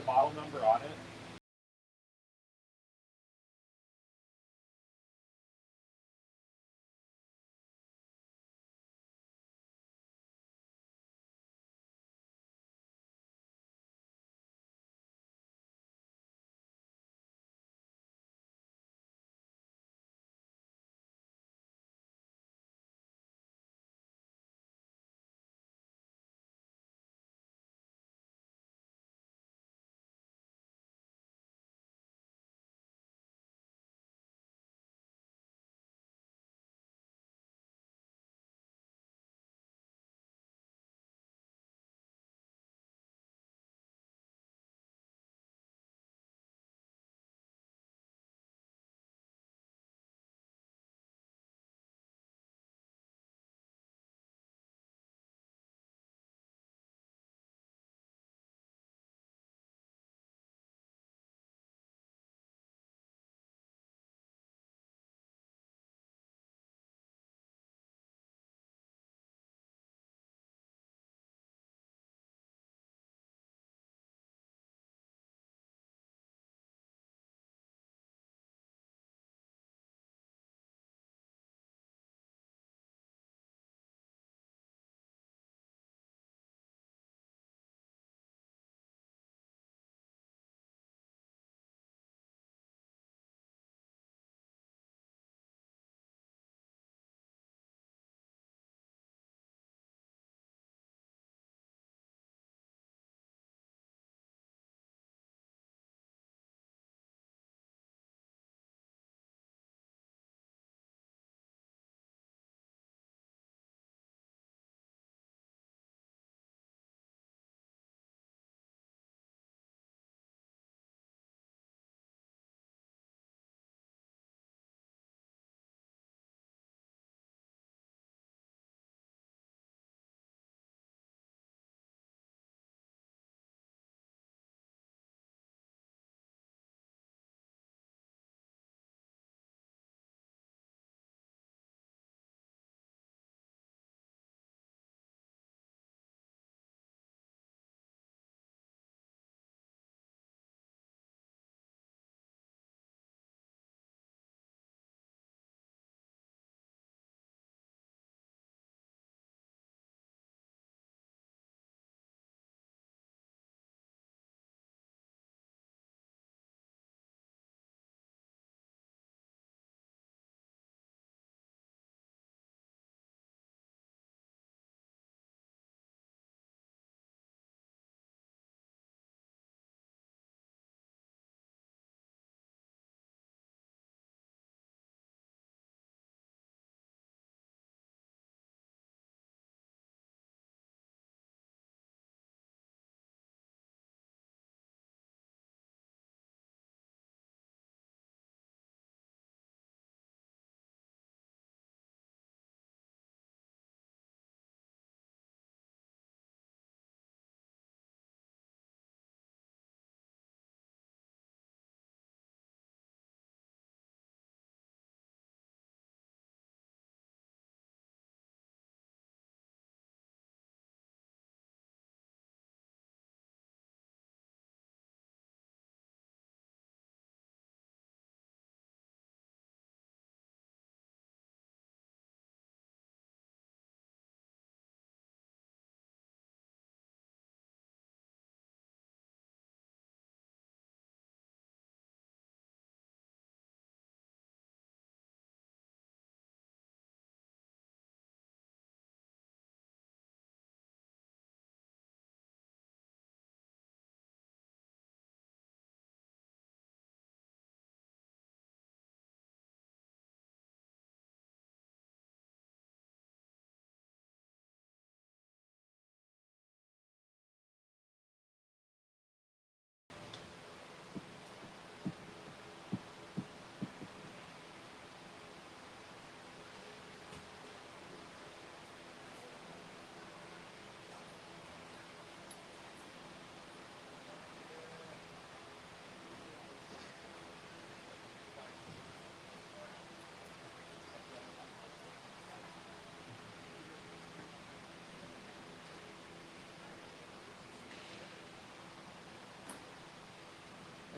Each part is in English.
model number on it?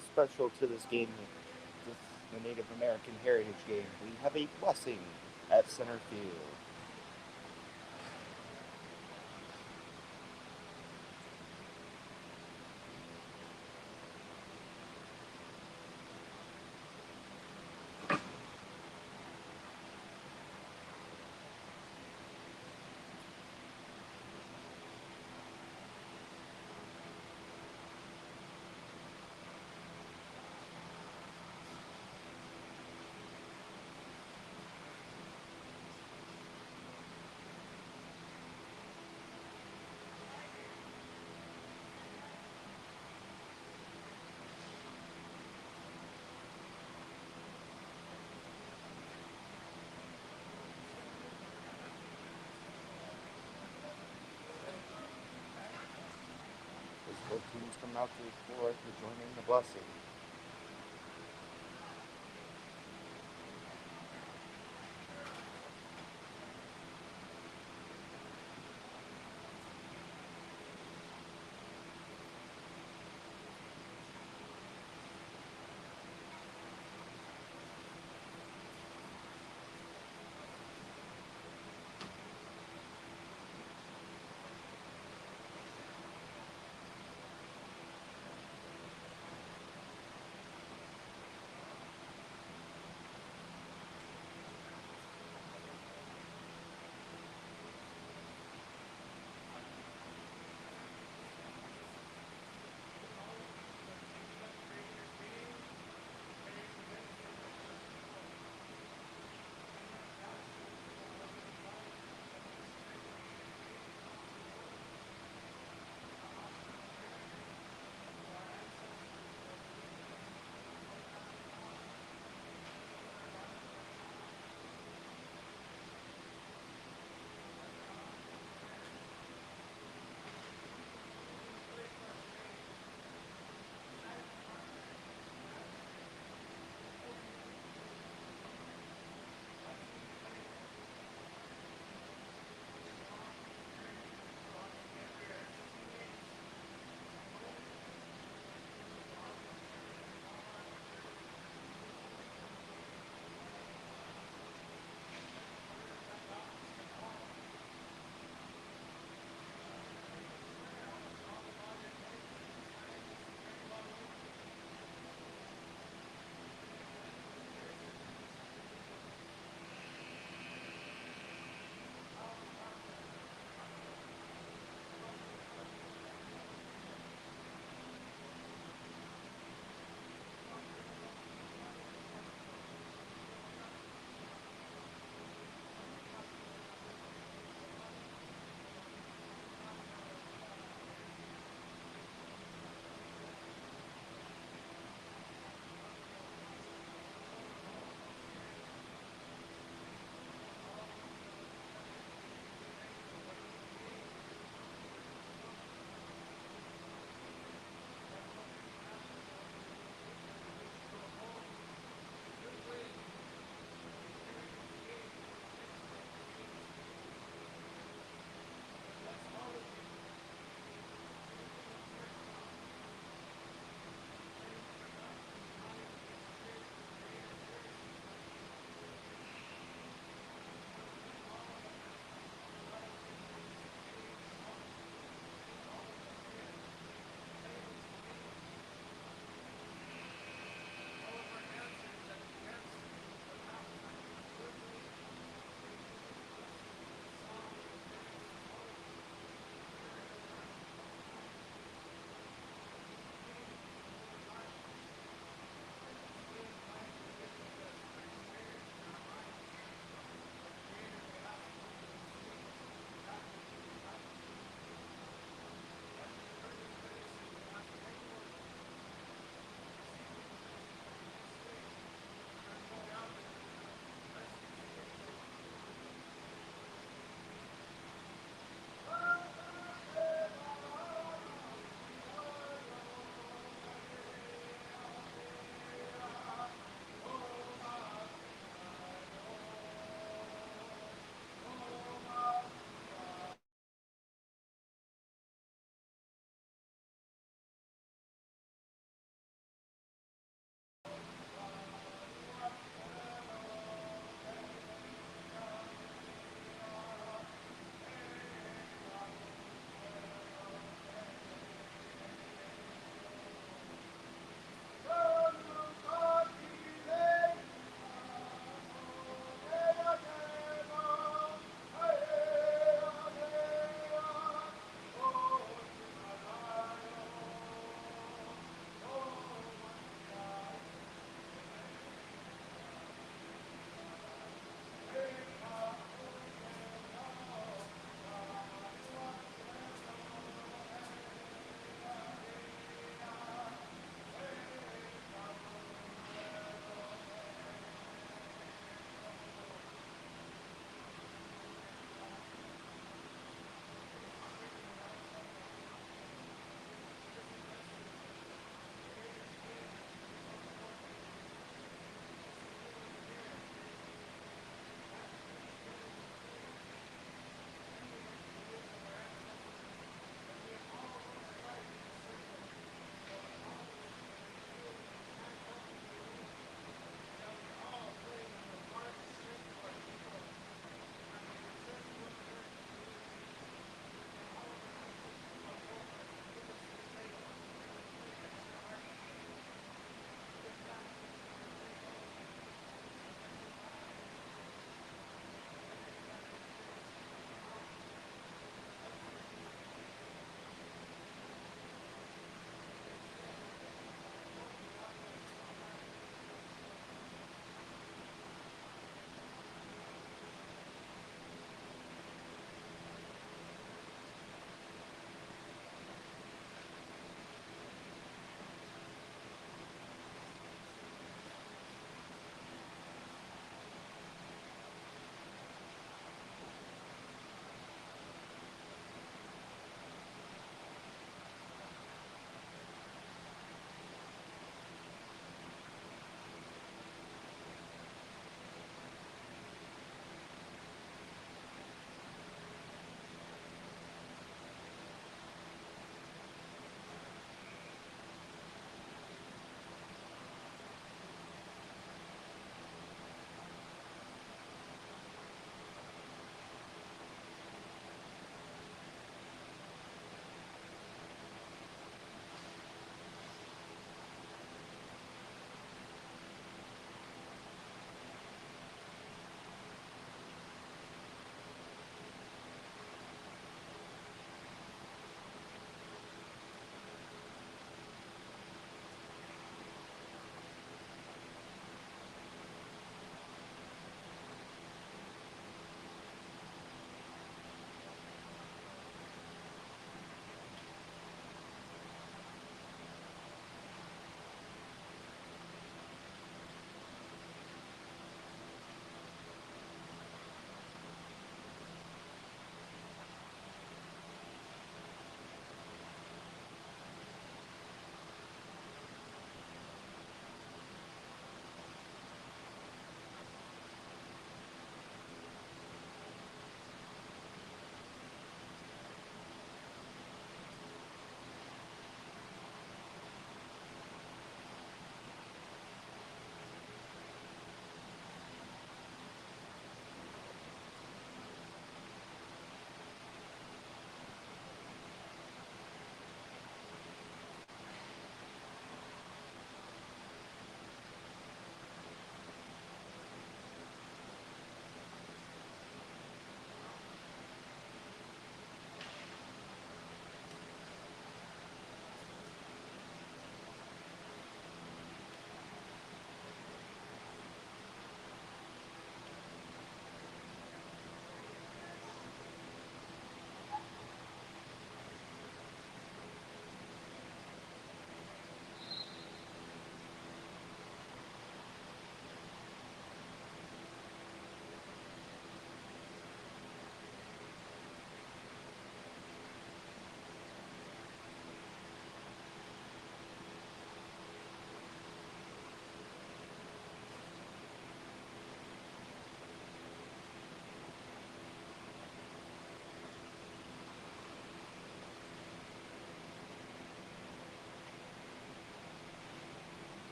special to this game, the Native American Heritage Game, we have a blessing at center field. As both teams come out to the floor to join in the blessing.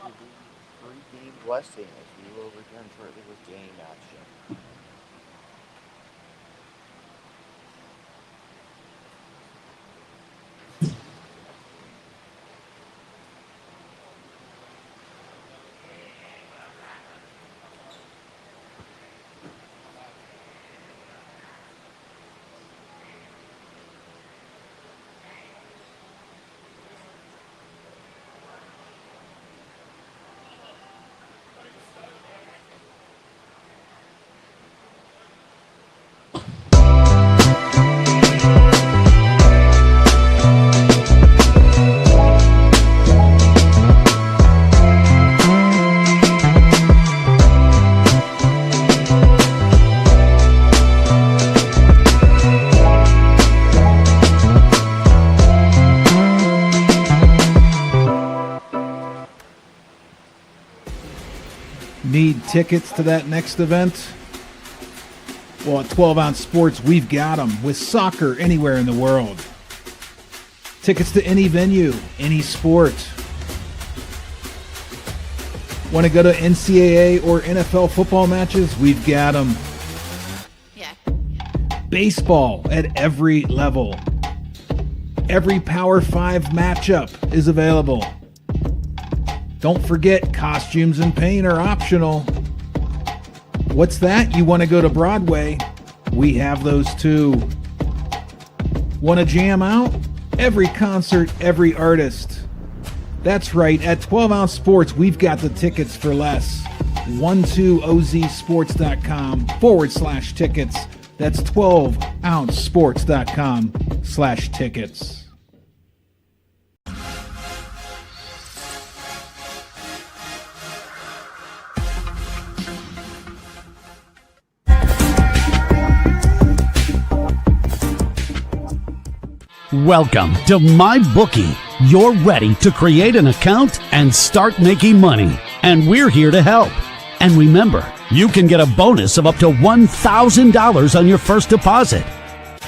to the pregame blessing as we will return shortly with game action. Need tickets to that next event? Well, at 12 Ounce Sports, we've got them with soccer anywhere in the world. Tickets to any venue, any sport. Want to go to NCAA or NFL football matches? We've got them. Yeah. Baseball at every level. Every Power 5 matchup is available. Don't forget, costumes and paint are optional. What's that? You want to go to Broadway? We have those too. Want to jam out? Every concert, every artist. That's right, at 12 Ounce Sports, we've got the tickets for less. 12ozsports.com/tickets. That's 12ouncesports.com/tickets. Welcome to MyBookie. You're ready to create an account and start making money, and we're here to help. And remember, you can get a bonus of up to $1,000 on your first deposit.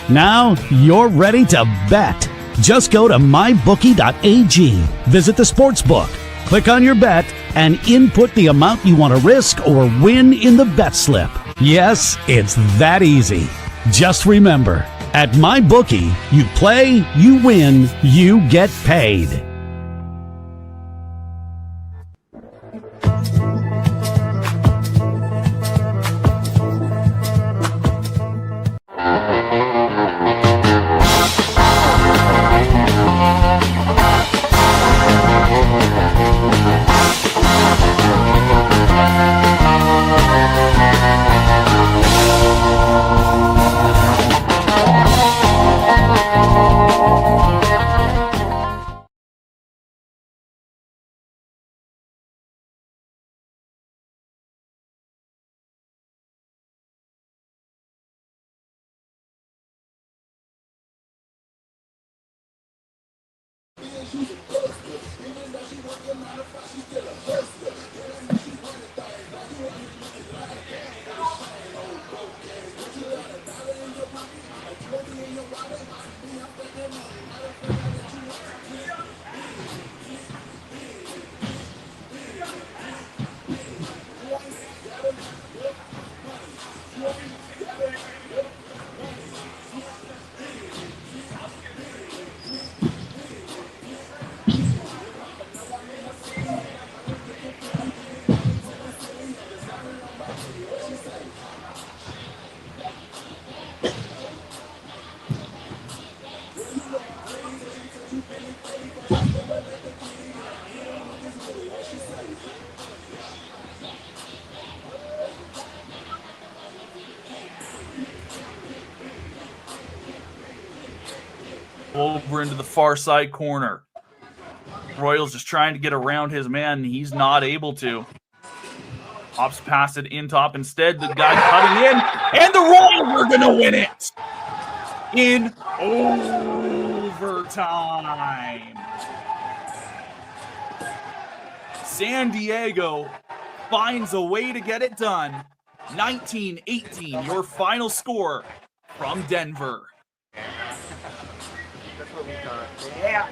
Now you're ready to bet. Just go to mybookie.ag, visit the sportsbook, click on your bet, and input the amount you want to risk or win in the bet slip. Yes, it's that easy. Just remember, at MyBookie, you play, you win, you get paid. Over into the far side corner. Royals just trying to get around his man, and he's not able to. Hops past it in top instead. The guy cutting in, and the Royals are going to win it in overtime. San Diego finds a way to get it done. 19-18, your final score from Denver. That's what we thought. Yeah.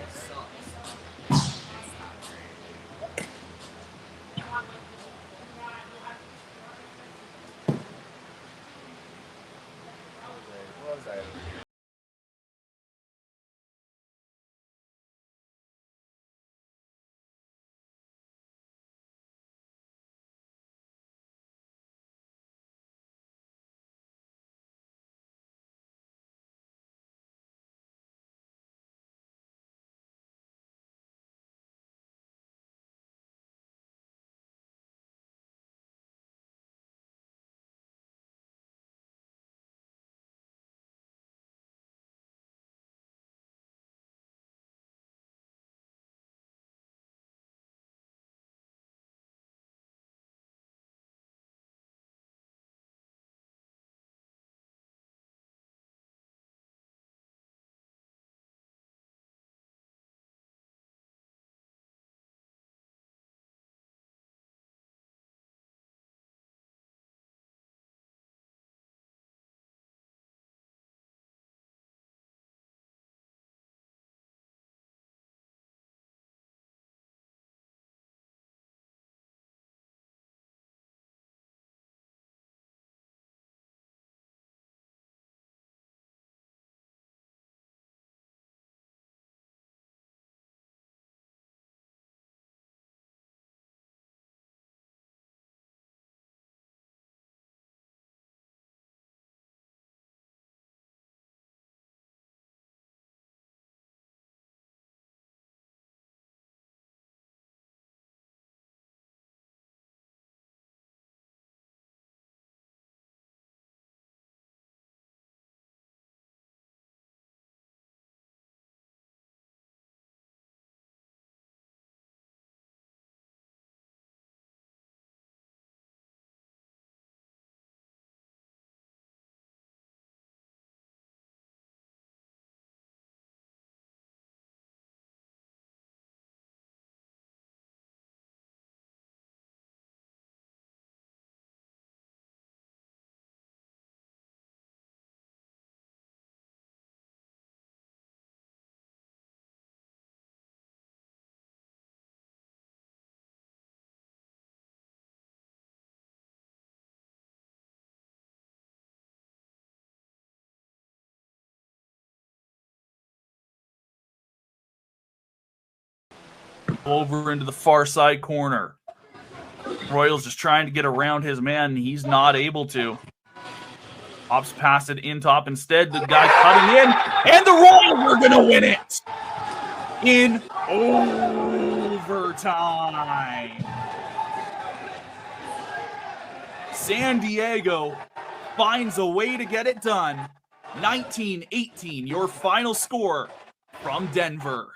over into the far side corner. Royals just trying to get around his man, and he's not able to. Ops pass it in top instead. The guy cutting in, and the Royals are going to win it in overtime. San Diego finds a way to get it done. 19-18, your final score from Denver.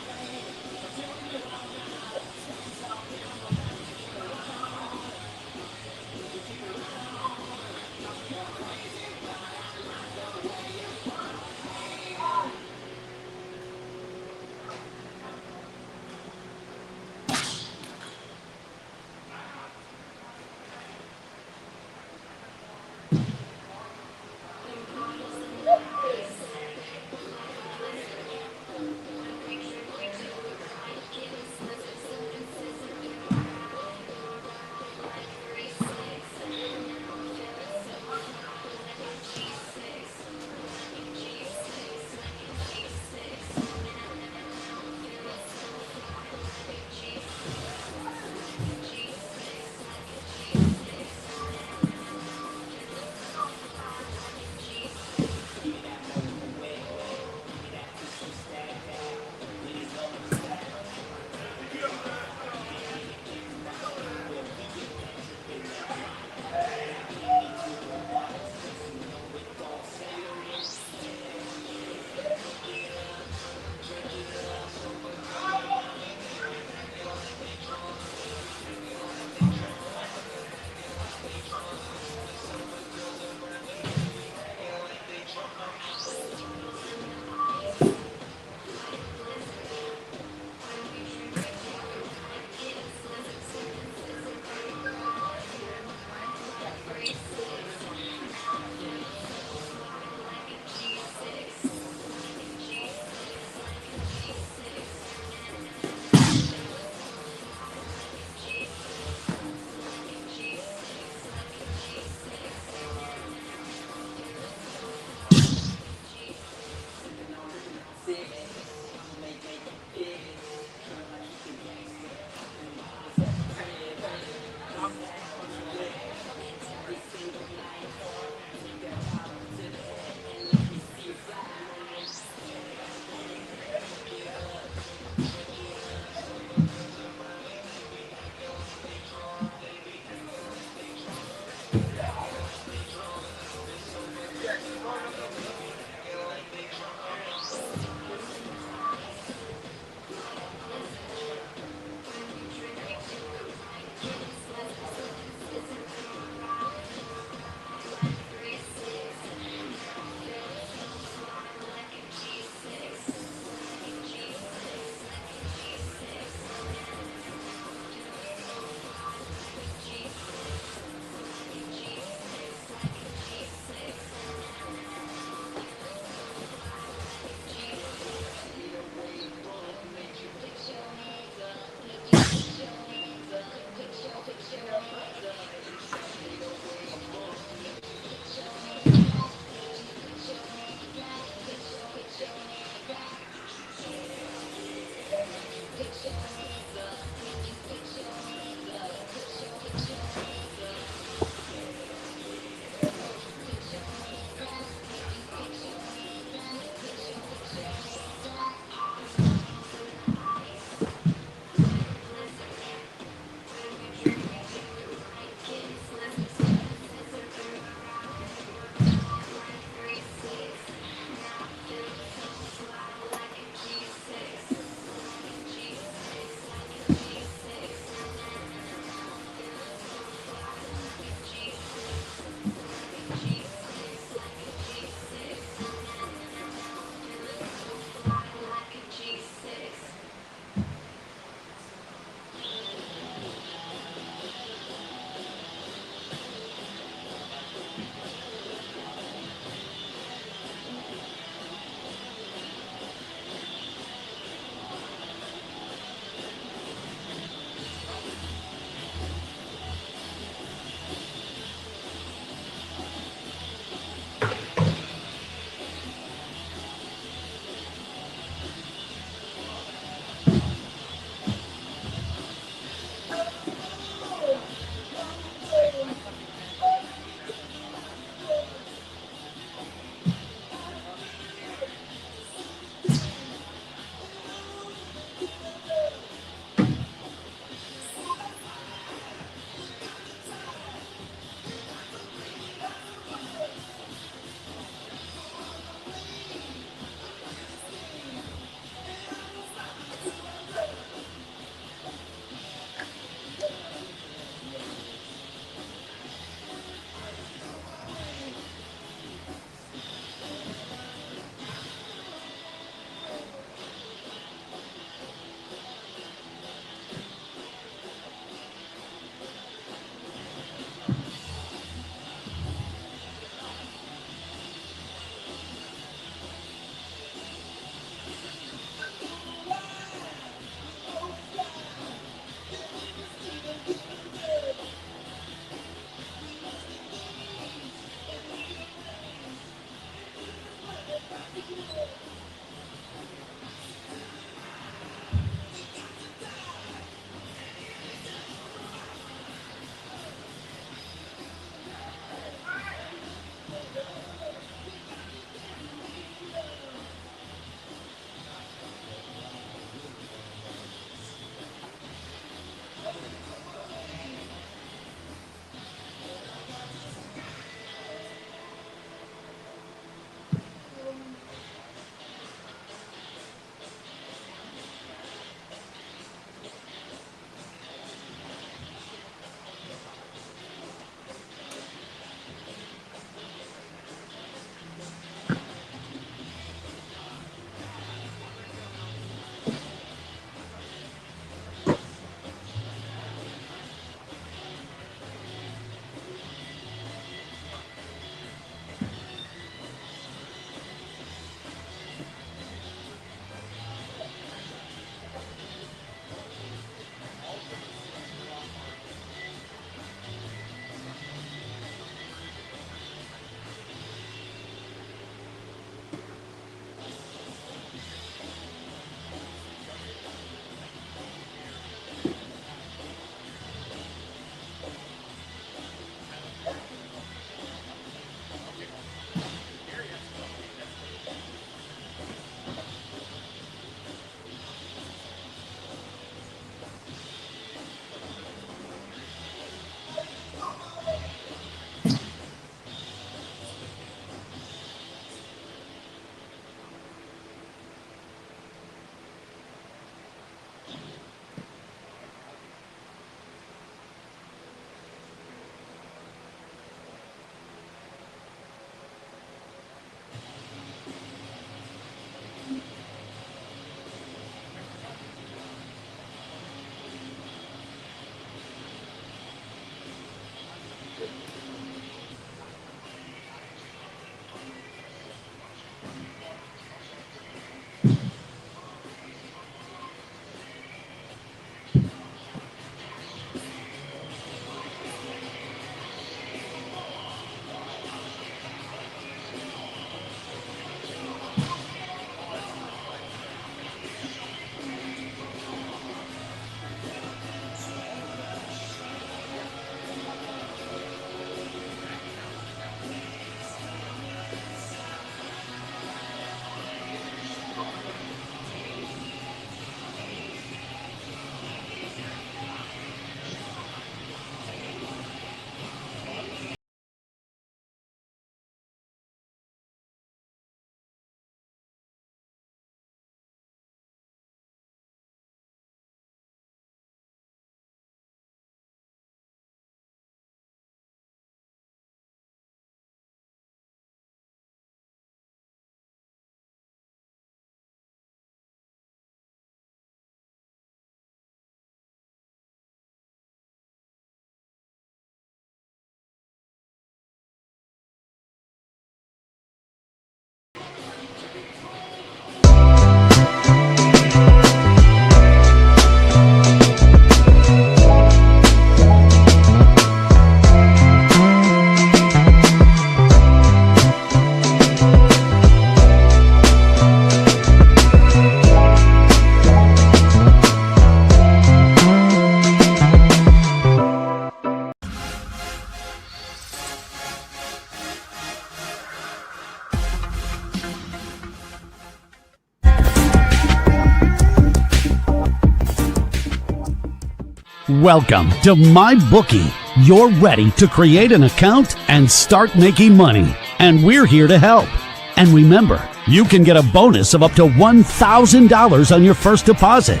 Welcome to MyBookie. You're ready to create an account and start making money, and we're here to help. And remember, you can get a bonus of up to $1,000 on your first deposit.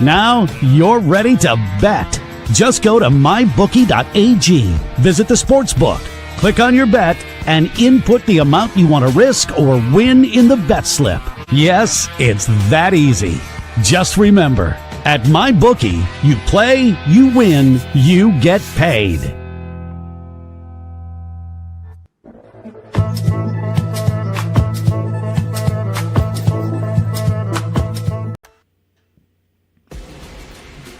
Now you're ready to bet. Just go to mybookie.ag, visit the sportsbook, click on your bet, and input the amount you want to risk or win in the bet slip. Yes, it's that easy. Just remember, at MyBookie, you play, you win, you get paid.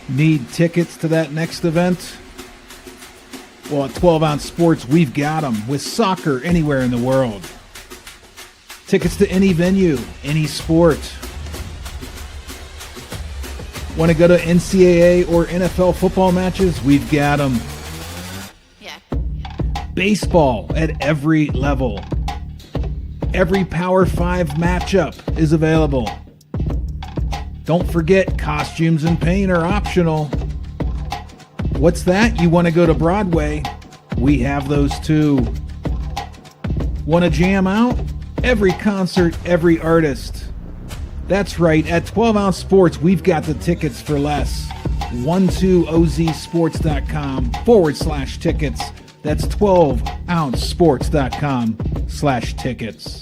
Need tickets to that next event? Well, at 12 Ounce Sports, we've got them with soccer anywhere in the world. Tickets to any venue, any sport. Want to go to NCAA or NFL football matches? We've got them. Yeah. Baseball at every level. Every Power 5 matchup is available. Don't forget, costumes and paint are optional. What's that? You want to go to Broadway? We have those too. Want to jam out? Every concert, every artist. That's right, at 12 Ounce Sports, we've got the tickets for less. 12ozsports.com/tickets. That's 12ouncesports.com/tickets.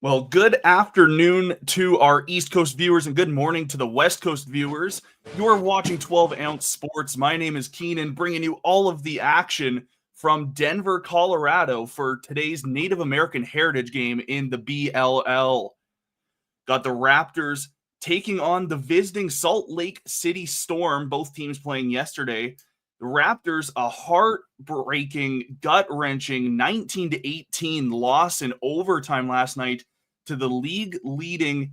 Well, good afternoon to our East Coast viewers and good morning to the West Coast viewers. You're watching 12 Ounce Sports. My name is Keenan, bringing you all of the action from Denver, Colorado for today's Native American Heritage game in the BLL. Got the Raptors taking on the visiting Salt Lake City Storm, both teams playing yesterday. The Raptors, a heartbreaking, gut-wrenching 19-18 loss in overtime last night to the league-leading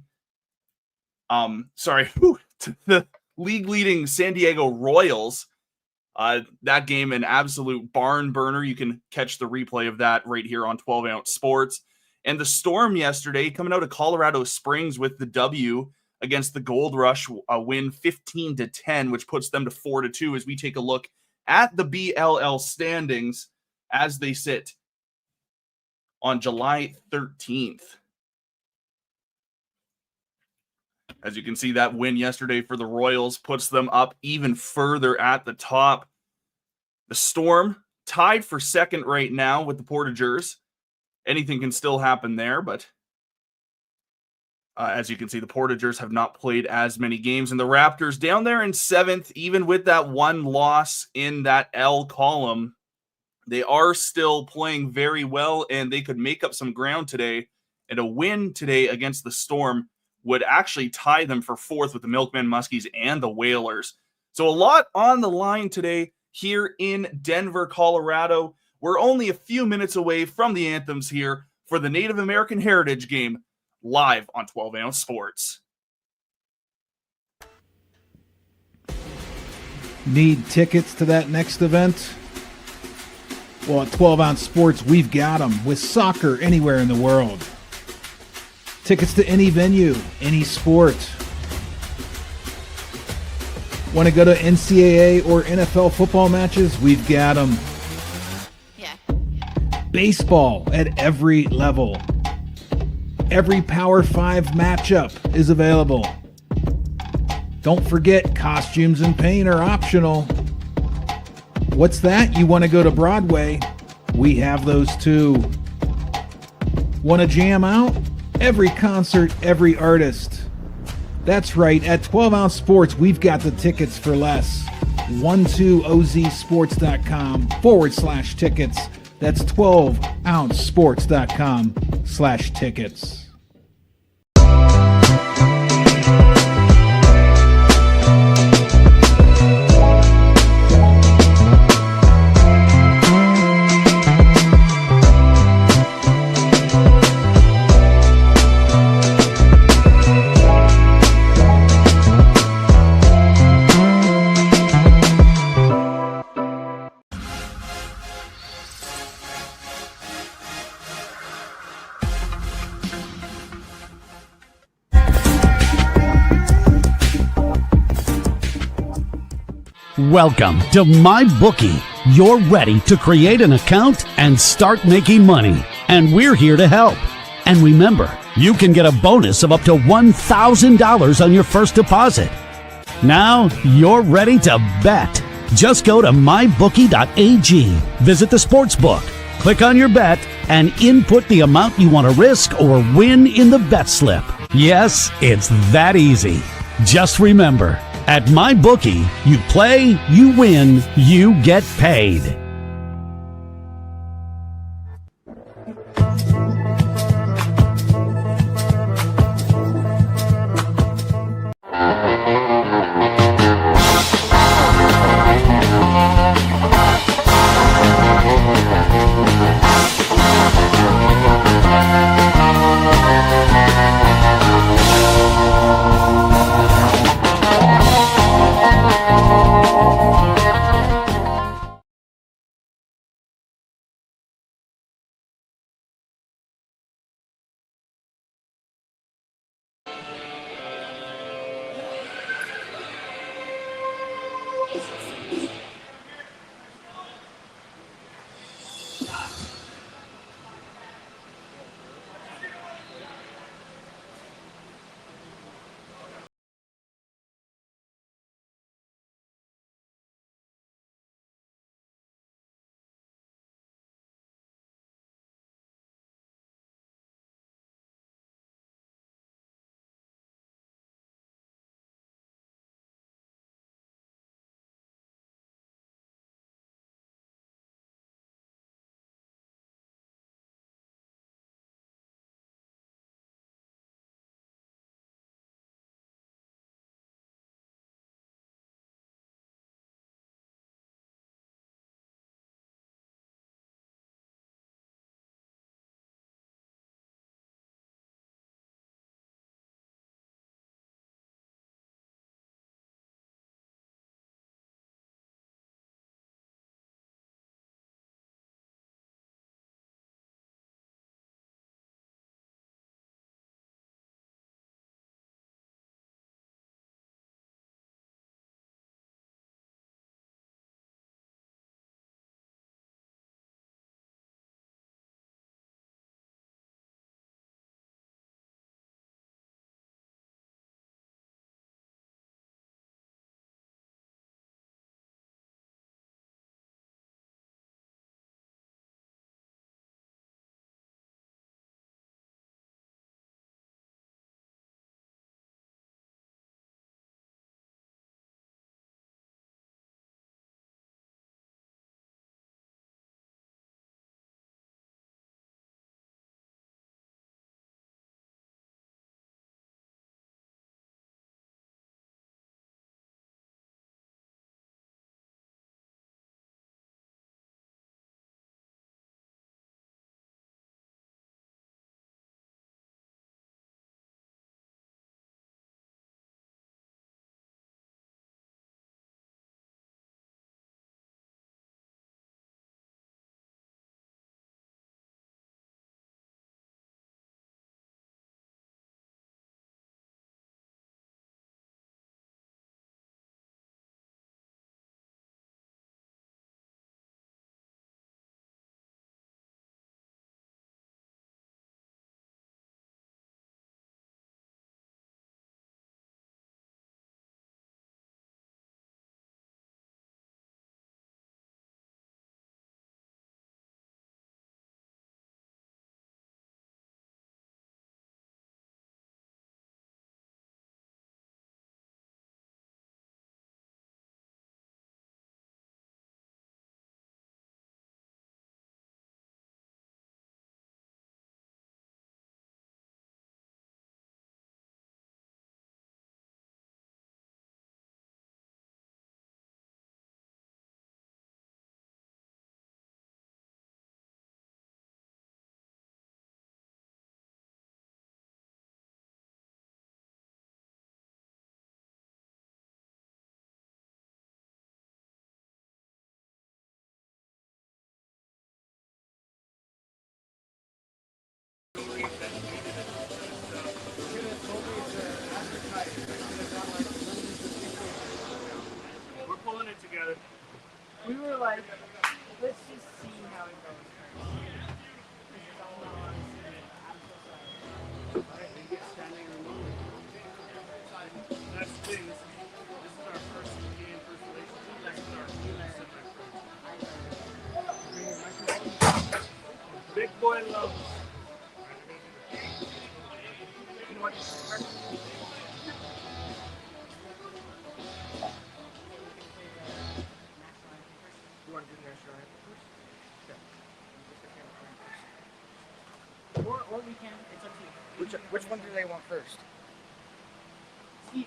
San Diego Royals. That game, an absolute barn burner. You can catch the replay of that right here on 12 Ounce Sports. And the Storm yesterday, coming out of Colorado Springs with the W against the Gold Rush, a win 15-10, which puts them to 4-2 as we take a look at the BLL standings as they sit on July 13th. As you can see, that win yesterday for the Royals puts them up even further at the top. The Storm tied for second right now with the Portagers. Anything can still happen there, but as you can see, the Portagers have not played as many games, and the Raptors down there in seventh, even with that one loss in that L column, they are still playing very well, and they could make up some ground today, and a win today against the Storm would actually tie them for fourth with the Milkmen Muskies and the Whalers. So a lot on the line today here in Denver, Colorado. We're only a few minutes away from the anthems here for the Native American Heritage game, live on 12 Ounce Sports. Need tickets to that next event? Well, at 12 Ounce Sports, we've got them with soccer anywhere in the world. Tickets to any venue, any sport. Want to go to NCAA or NFL football matches? We've got them. Yeah. Baseball at every level. Every Power 5 matchup is available. Don't forget, costumes and paint are optional. What's that? You want to go to Broadway? We have those too. Want to jam out? Every concert, every artist. That's right, at 12 Ounce Sports, we've got the tickets for less. 12ozsports.com/tickets. That's 12ouncesports.com/tickets. Welcome to MyBookie. You're ready to create an account and start making money, and we're here to help. And remember, you can get a bonus of up to $1,000 on your first deposit. Now you're ready to bet. Just go to mybookie.ag, visit the sportsbook, click on your bet, and input the amount you want to risk or win in the bet slip. Yes, it's that easy. Just remember, At MyBookie, you play, you win, you get paid. We're pulling it together. We were like, let's just see how it goes first. Because all in all honesty, I'm so sorry. That's the thing. This is our first game, first relationship. This is our semi-pro. Big boy love. You know what? Or we can. It's up to you. Which one do they want first? Steve.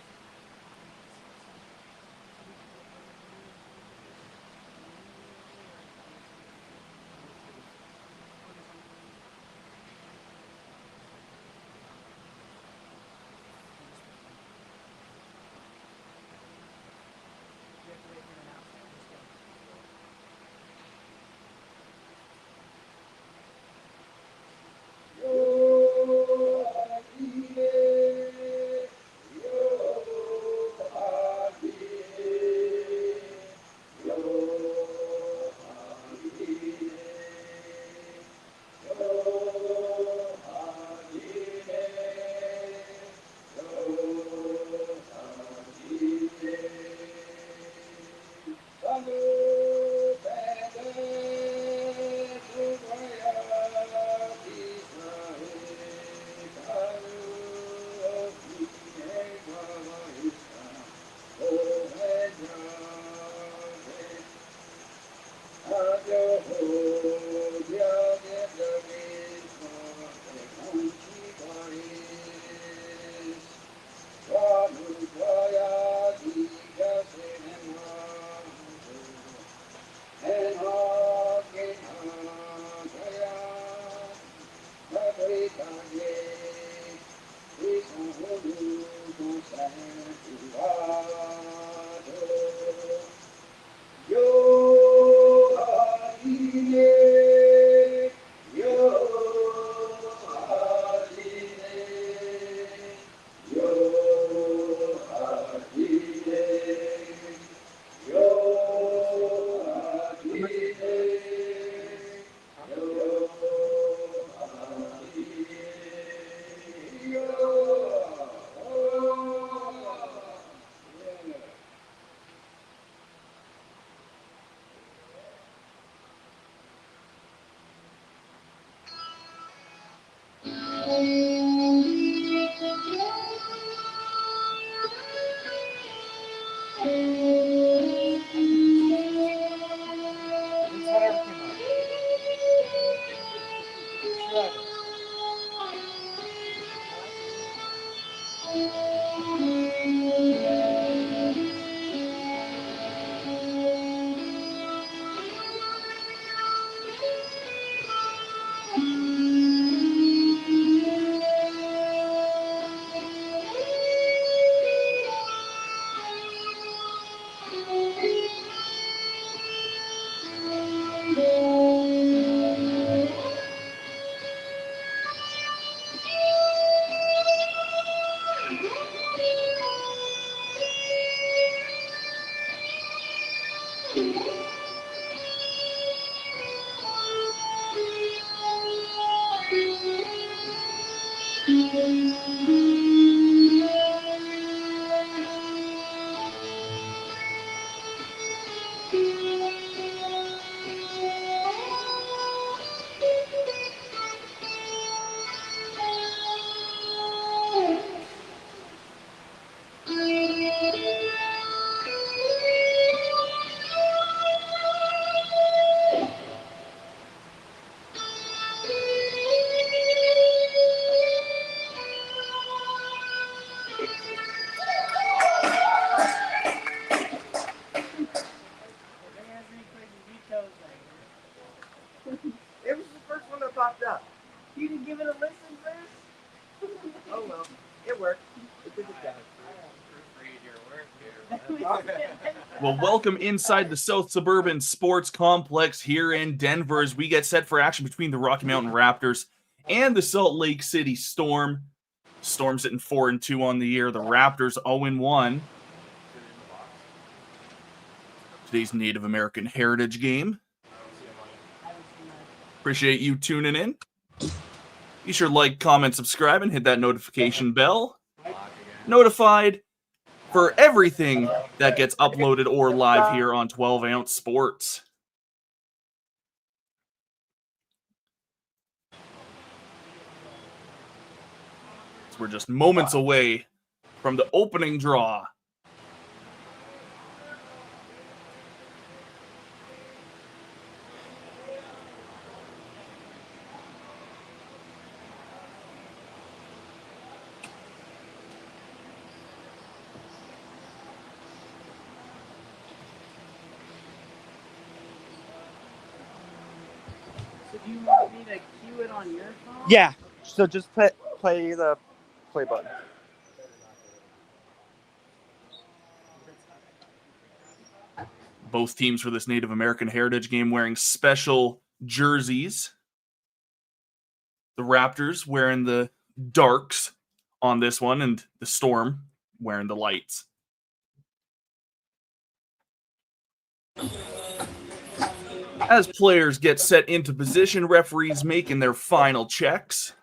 It was the first one that popped up. You didn't give it a listen first? Oh well, it worked. It did its job. Well, welcome inside the South Suburban Sports Complex here in Denver as we get set for action between the Rocky Mountain Raptors and the Salt Lake City Storm. Storm sitting 4-2 on the year. The Raptors 0-1. Today's Native American Heritage game. Appreciate you tuning in. Be sure to like, comment, subscribe, and hit that notification bell. Notified for everything that gets uploaded or live here on 12 Ounce Sports. So we're just moments away from the opening draw. Do you want me to cue it on your phone? Yeah. So just play the play button. Both teams for this Native American Heritage game wearing special jerseys. The Raptors wearing the darks on this one, and the Storm wearing the lights. As players get set into position, referees making their final checks.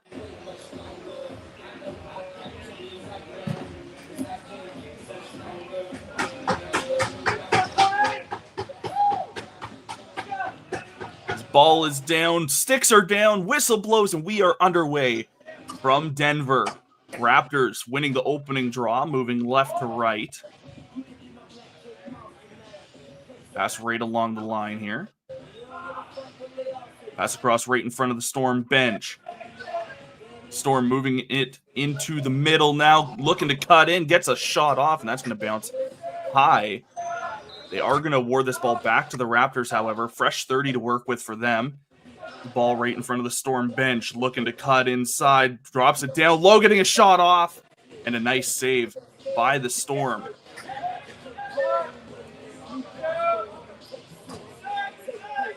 As ball is down, sticks are down, whistle blows, and we are underway from Denver. Raptors winning the opening draw, moving left to right. Pass right along the line here. Pass across right in front of the Storm bench. Storm moving it into the middle now, looking to cut in, gets a shot off, and that's going to bounce high. They are going to award this ball back to the Raptors, however. Fresh 30 to work with for them. The ball right in front of the Storm bench, looking to cut inside, drops it down low, getting a shot off, and a nice save by the Storm.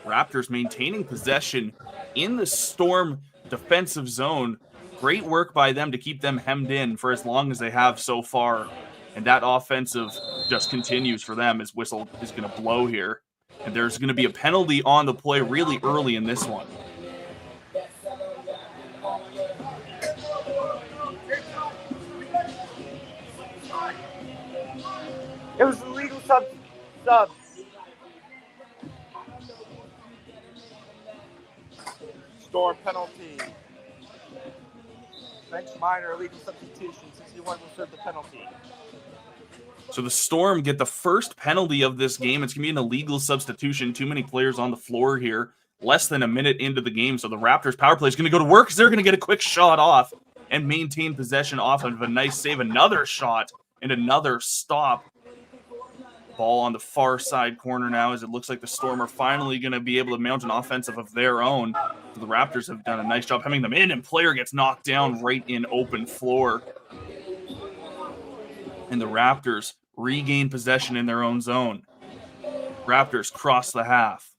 Raptors maintaining possession in the Storm defensive zone. Great work by them to keep them hemmed in for as long as they have so far. And that offensive just continues for them as whistle is going to blow here. And there's going to be a penalty on the play really early in this one. It was illegal sub. Storm penalty. Bench minor, illegal substitution. 61 will serve the penalty. So the Storm get the first penalty of this game. It's going to be an illegal substitution. Too many players on the floor here. Less than a minute into the game. So the Raptors power play is going to go to work because they're going to get a quick shot off and maintain possession off of a nice save. Another shot and another stop. Ball on the far side corner now as it looks like the Storm are finally going to be able to mount an offensive of their own. The Raptors have done a nice job hemming them in, and player gets knocked down right in open floor. And the Raptors regain possession in their own zone. Raptors cross the half.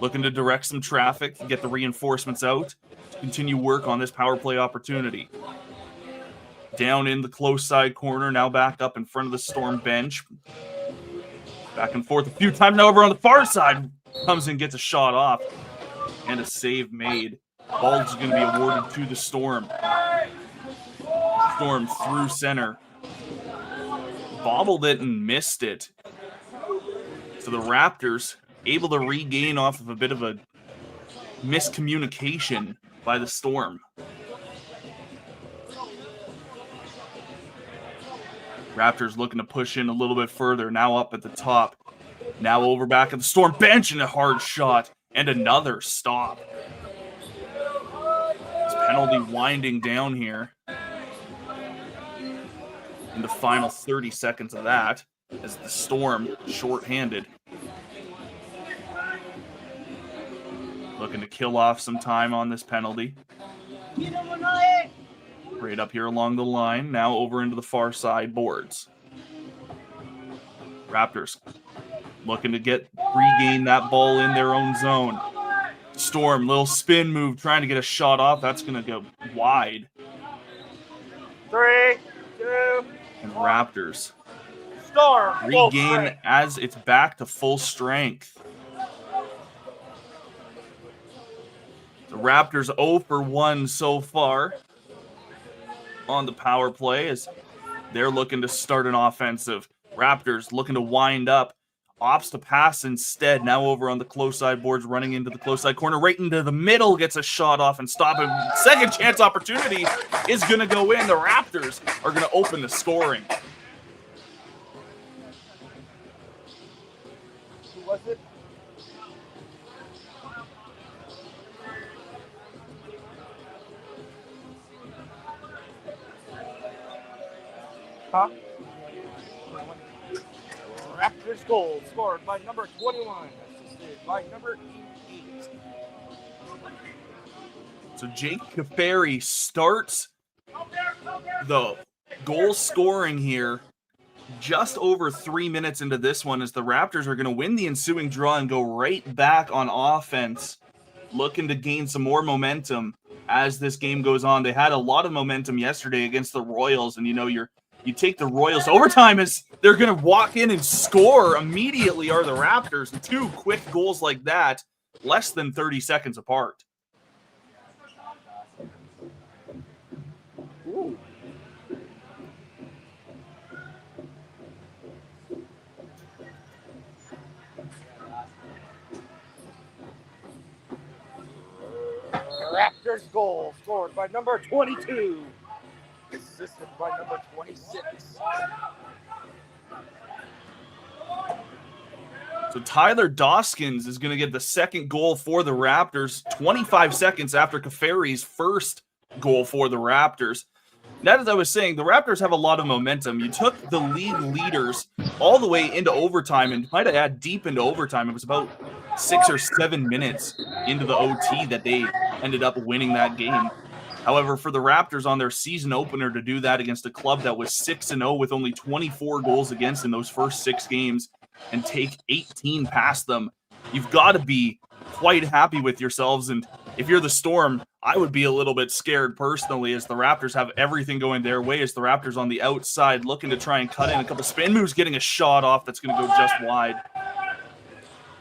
Looking to direct some traffic, get the reinforcements out, to continue work on this power play opportunity. Down in the close side corner, now back up in front of the Storm bench. Back and forth a few times. Now over on the far side, comes in, gets a shot off, and a save made. Ball is going to be awarded to the Storm. Storm through center. Bobbled it and missed it. So the Raptors able to regain off of a bit of a miscommunication by the Storm. Raptors looking to push in a little bit further. Now up at the top. Now over back at the Storm bench and a hard shot. And another stop. This penalty winding down here. In the final 30 seconds of that. As the Storm shorthanded. Looking to kill off some time on this penalty. Right up here along the line. Now over into the far side boards. Raptors looking to regain that ball in their own zone. Storm, little spin move, trying to get a shot off. That's going to go wide. 3, 2, And Raptors Storm regain as it's back to full strength. The Raptors 0 for 1 so far on the power play as they're looking to start an offensive. Raptors looking to wind up. Opts to pass instead. Now over on the close side boards, running into the close side corner. Right into the middle, gets a shot off and stop him. Second chance opportunity is going to go in. The Raptors are going to open the scoring. Who was it? Huh? Raptors goal scored by number 21, assisted by number 88. So Jake Caffery starts the goal scoring here just over 3 minutes into this one, as the Raptors are going to win the ensuing draw and go right back on offense, looking to gain some more momentum as this game goes on. They had a lot of momentum yesterday against the Royals, and you take the Royals to overtime as they're going to walk in and score immediately are the Raptors. And 2 quick goals like that, less than 30 seconds apart. Ooh. Raptors goal scored by number 22, assisted by number 26. So Tyler Doskins is going to get the second goal for the Raptors 25 seconds after Caffery's first goal for the Raptors. Now, as I was saying, the Raptors have a lot of momentum. You took the league leaders all the way into overtime, and might have add deep into overtime. It was about 6 or 7 minutes into the OT that they ended up winning that game. However, for the Raptors on their season opener to do that against a club that was 6-0 with only 24 goals against in those first 6 games and take 18 past them, you've got to be quite happy with yourselves. And if you're the Storm, I would be a little bit scared personally, as the Raptors have everything going their way, as the Raptors on the outside looking to try and cut in a couple spin moves, getting a shot off that's going to go just wide.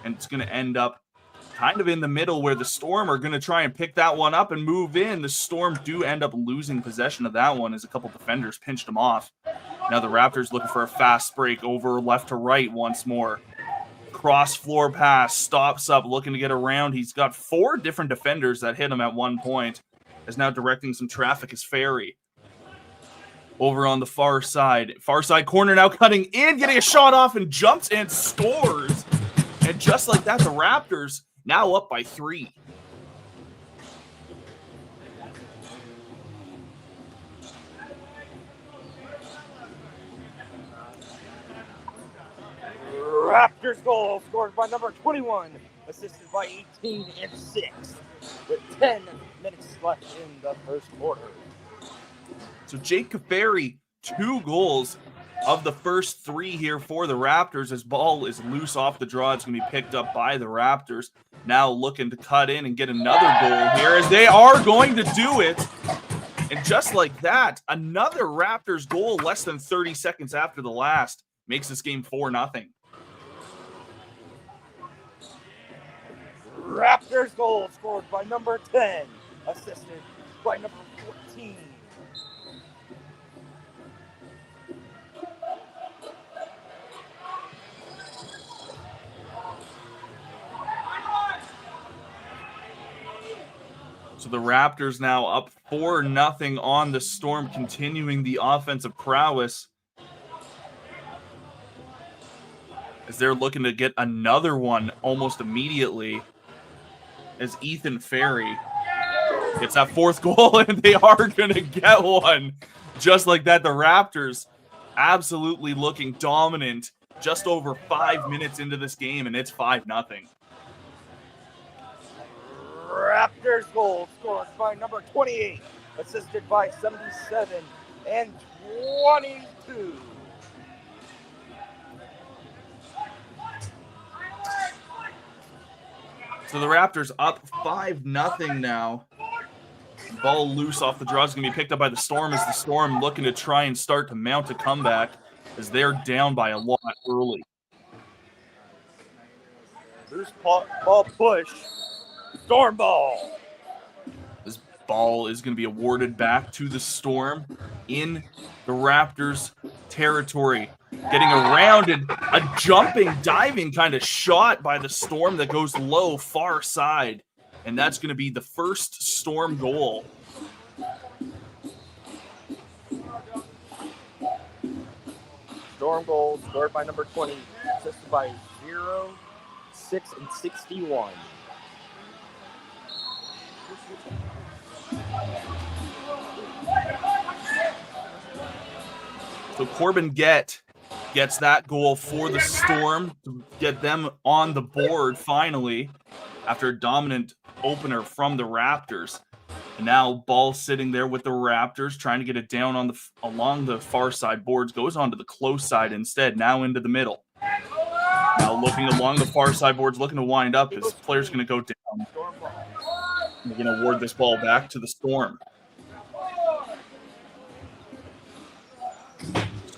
And it's going to end up kind of in the middle, where the Storm are going to try and pick that one up and move in. The Storm do end up losing possession of that one as a couple defenders pinched them off. Now the Raptors looking for a fast break over left to right once more. Cross floor pass, stops up, looking to get around. He's got 4 different defenders that hit him at one point. Is now directing some traffic as Ferry. Over on the far side corner now, cutting in, getting a shot off, and jumps and scores. And just like that, the Raptors now up by 3. Raptors goal scored by number 21, assisted by 18 and 6, with 10 minutes left in the first quarter. So Jake Caffery, 2 goals of the first 3 here for the Raptors. His ball is loose off the draw. It's going to be picked up by the Raptors. Now looking to cut in and get another goal here, as they are going to do it. And just like that, another Raptors goal less than 30 seconds after the last makes this game 4-0. Raptors goal scored by number 10, assisted by number 14. So the Raptors now up 4-0 on the Storm, continuing the offensive prowess, as they're looking to get another one almost immediately, as Ethan Ferry gets that 4th goal, and they are going to get one. Just like that, the Raptors absolutely looking dominant just over 5 minutes into this game, and it's 5-0. Raptors goal scored by number 28, assisted by 77 and 22. So the Raptors up 5-0 now. Ball loose off the draw is going to be picked up by the Storm, as the Storm looking to try and start to mount a comeback, as they're down by a lot early. Loose ball push. Storm ball. This ball is going to be awarded back to the Storm in the Raptors territory. Getting around, and a jumping, diving kind of shot by the Storm that goes low, far side. And that's going to be the first Storm goal. Storm goal scored by number 20, assisted by 0, 6, and 61. So Corbin gets that goal for the Storm to get them on the board finally, after a dominant opener from the Raptors. And now ball sitting there with the Raptors, trying to get it down on along the far side boards, goes onto the close side instead, now into the middle. Now looking along the far side boards, looking to wind up. This player's going to go down. They're going to award this ball back to the Storm.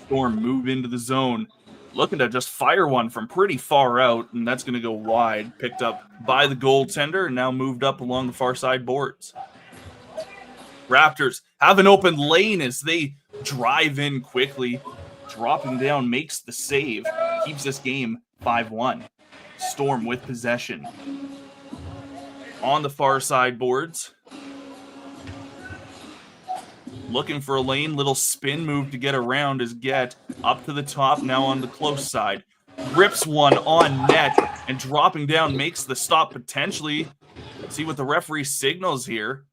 Storm move into the zone, looking to just fire one from pretty far out, and that's going to go wide. Picked up by the goaltender and now moved up along the far side boards. Raptors have an open lane as they drive in quickly. Dropping down makes the save. Keeps this game 5-1. Storm with possession. On the far side boards. Looking for a lane. Little spin move to get around is Get. Up to the top now on the close side. Rips one on net and dropping down makes the stop potentially. Let's see what the referee signals here.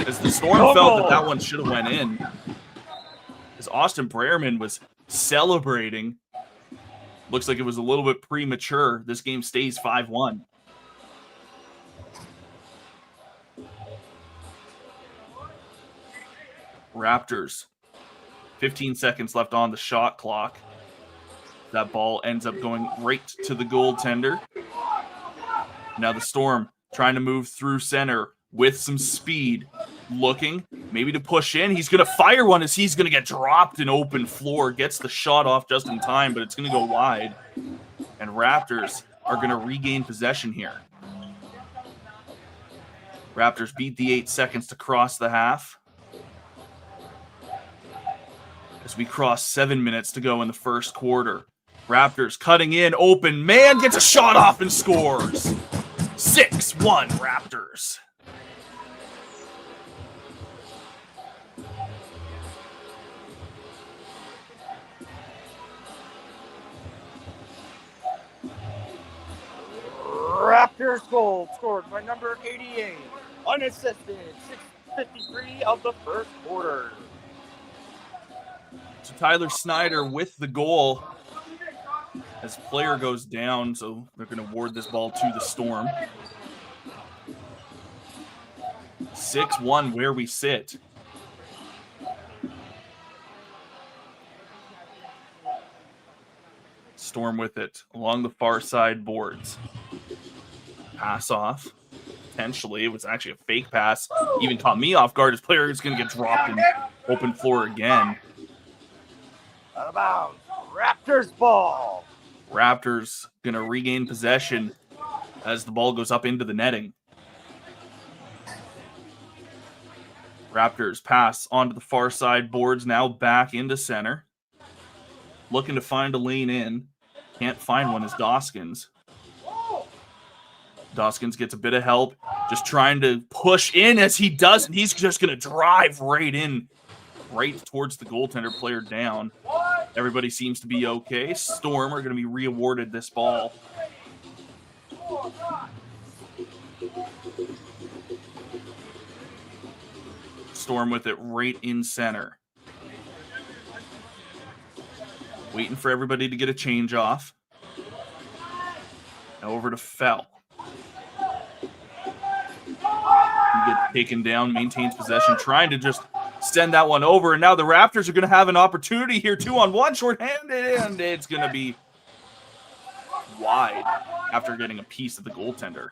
As the Storm felt that one should have went in. As Austin Brerman was celebrating. Looks like it was a little bit premature. This game stays 5-1. Raptors. 15 seconds left on the shot clock. That ball ends up going right to the goaltender. Now the Storm trying to move through center with some speed. Looking, maybe to push in. He's going to fire one as he's going to get dropped in open floor. Gets the shot off just in time, but it's going to go wide. And Raptors are going to regain possession here. Raptors beat the 8 seconds to cross the half. As we cross 7 minutes to go in the first quarter. Raptors cutting in, open man, gets a shot off and scores. 6-1 Raptors. Raptors goal scored by number 88, unassisted, 6:53 of the first quarter. So Tyler Snyder with the goal as player goes down, so they're going to award this ball to the Storm. 6-1 where we sit. Storm with it along the far side boards. Pass off. Potentially, it was actually a fake pass. Even caught me off guard. His player is going to get dropped in open floor again. Out of bounds. Raptors ball. Raptors going to regain possession as the ball goes up into the netting. Raptors pass onto the far side boards, now back into center. Looking to find a lane in. Can't find one as Doskins. Doskins gets a bit of help. Just trying to push in as he does. And he's just going to drive right in. Right towards the goaltender player down. Everybody seems to be okay. Storm are going to be re-awarded this ball. Storm with it right in center. Waiting for everybody to get a change off. Now over to Fell. He gets taken down, maintains possession, trying to just send that one over. And now the Raptors are going to have an opportunity here. 2-on-1, shorthanded, and it's going to be wide after getting a piece of the goaltender.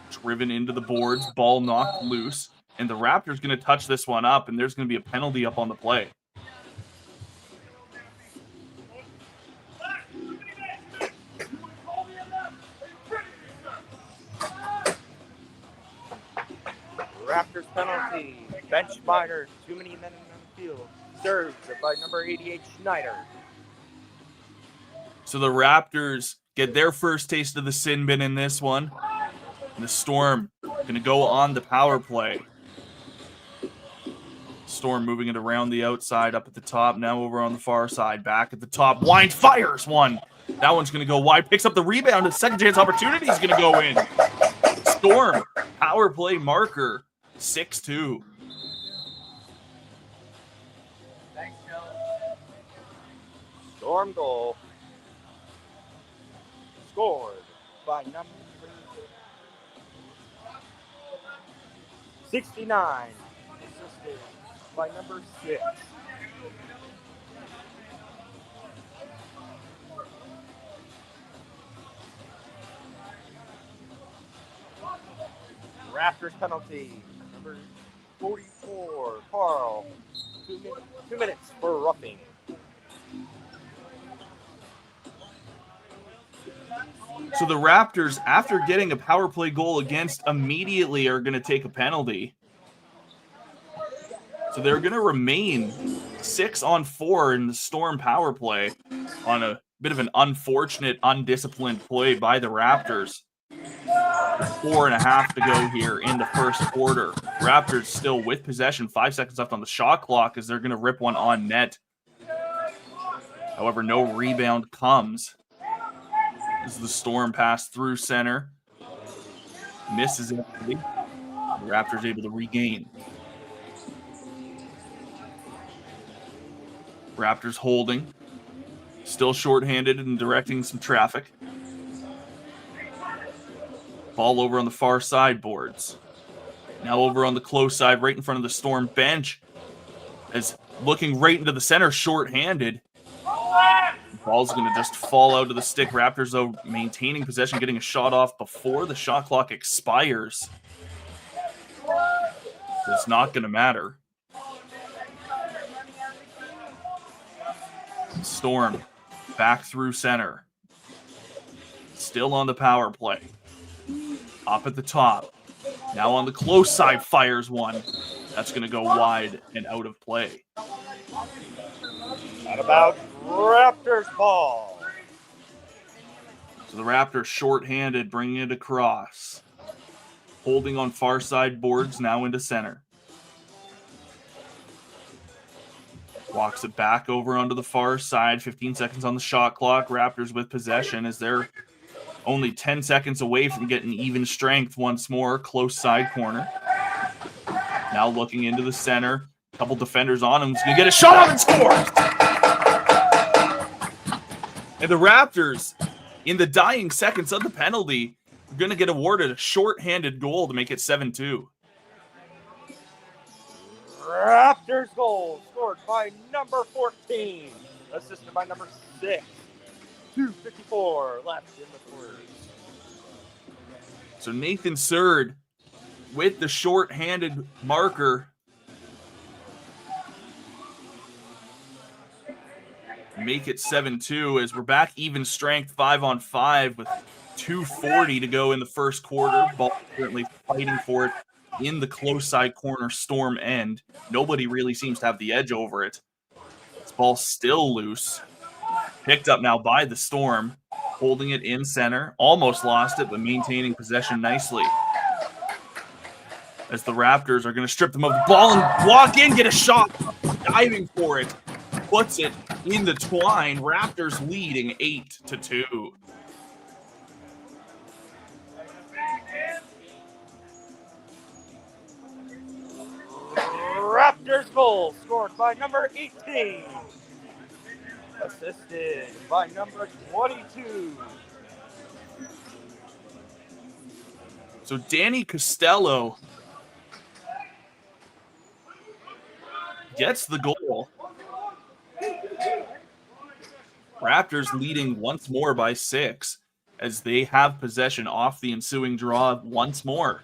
Driven into the boards, ball knocked loose, and the Raptors going to touch this one up, and there's going to be a penalty up on the play. Raptors penalty. Bench minor. Too many men in the field. Served by number 88, Schneider. So the Raptors get their first taste of the sin bin in this one. And the Storm going to go on the power play. Storm moving it around the outside, up at the top, now over on the far side, back at the top. Wind fires one. That one's going to go wide, picks up the rebound, and second chance opportunity is going to go in. Storm, power play marker, 6-2. Thanks, Joe. Storm goal. Scored by number 69, assisted by number 6. Raptors penalty, number 44, Carl. 2 minutes for roughing. So the Raptors, after getting a power play goal against, immediately are going to take a penalty. So they're going to remain 6-on-4 in the Storm power play on a bit of an unfortunate, undisciplined play by the Raptors. 4.5 to go here in the first quarter. Raptors still with possession, 5 seconds left on the shot clock as they're going to rip one on net. However, no rebound comes. As the Storm pass through center. Misses it. The Raptors able to regain. Raptors holding. Still shorthanded and directing some traffic. Ball over on the far side boards. Now over on the close side, right in front of the Storm bench. As looking right into the center, shorthanded. Ball's going to just fall out of the stick. Raptors, though, maintaining possession, getting a shot off before the shot clock expires. It's not going to matter. Storm back through center. Still on the power play. Up at the top. Now on the close side, fires one. That's going to go wide and out of play. Out about Raptors ball. So the Raptors shorthanded, bringing it across. Holding on far side boards, now into center. Walks it back over onto the far side. 15 seconds on the shot clock. Raptors with possession as they're only 10 seconds away from getting even strength once more. Close side corner. Now looking into the center. Couple defenders on him. He's going to get a shot off and scores! And the Raptors, in the dying seconds of the penalty, are going to get awarded a short-handed goal to make it 7-2. Raptors goal scored by number 14, assisted by number 6. 2:54 left in the quarter. So Nathan Surd with the short-handed marker. Make it 7-2 as we're back even strength 5-on-5 with 2:40 to go in the first quarter. Ball currently fighting for it in the close side corner Storm end. Nobody really seems to have the edge over it. This ball's still loose. Picked up now by the Storm. Holding it in center. Almost lost it, but maintaining possession nicely. As the Raptors are going to strip them of the ball and walk in, get a shot. Diving for it. Puts it in the twine. Raptors leading 8-2. Raptors goal scored by number 18, assisted by number 22. So Danny Costello gets the goal. Raptors leading once more by 6 as they have possession off the ensuing draw once more.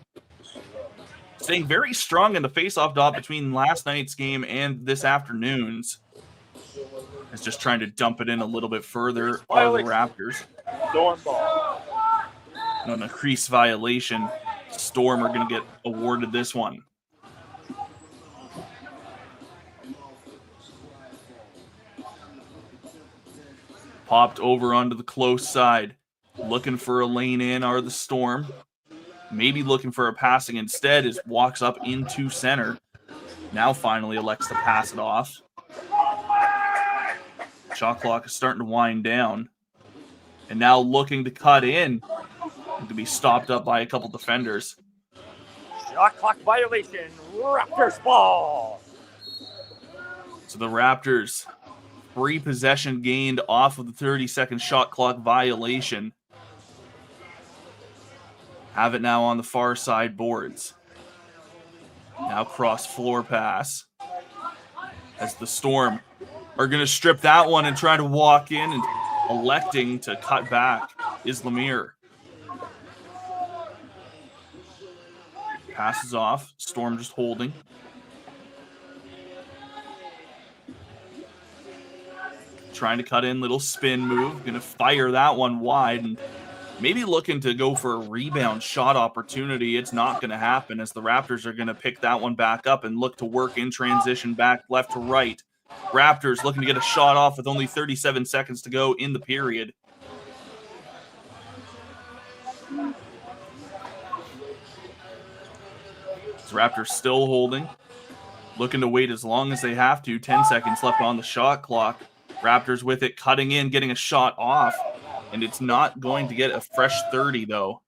Staying very strong in the face-off dot between last night's game and this afternoon's. It's just trying to dump it in a little bit further are the Raptors. Storm ball. On a crease violation, Storm are going to get awarded this one. Popped over onto the close side. Looking for a lane in are the Storm. Maybe looking for a passing instead as walks up into center. Now finally elects to pass it off. Shot clock is starting to wind down. And now looking to cut in. To be stopped up by a couple defenders. Shot clock violation. Raptors ball. So the Raptors, free possession gained off of the 30-second shot clock violation. Have it now on the far side boards. Now cross floor pass as the Storm are going to strip that one and try to walk in, and electing to cut back is Lemire. Passes off. Storm just holding. Trying to cut in, little spin move. Going to fire that one wide and maybe looking to go for a rebound shot opportunity. It's not going to happen as the Raptors are going to pick that one back up and look to work in transition back left to right. Raptors looking to get a shot off with only 37 seconds to go in the period. Raptors still holding, looking to wait as long as they have to. 10 seconds left on the shot clock. Raptors with it, cutting in, getting a shot off, and it's not going to get a fresh 30, though,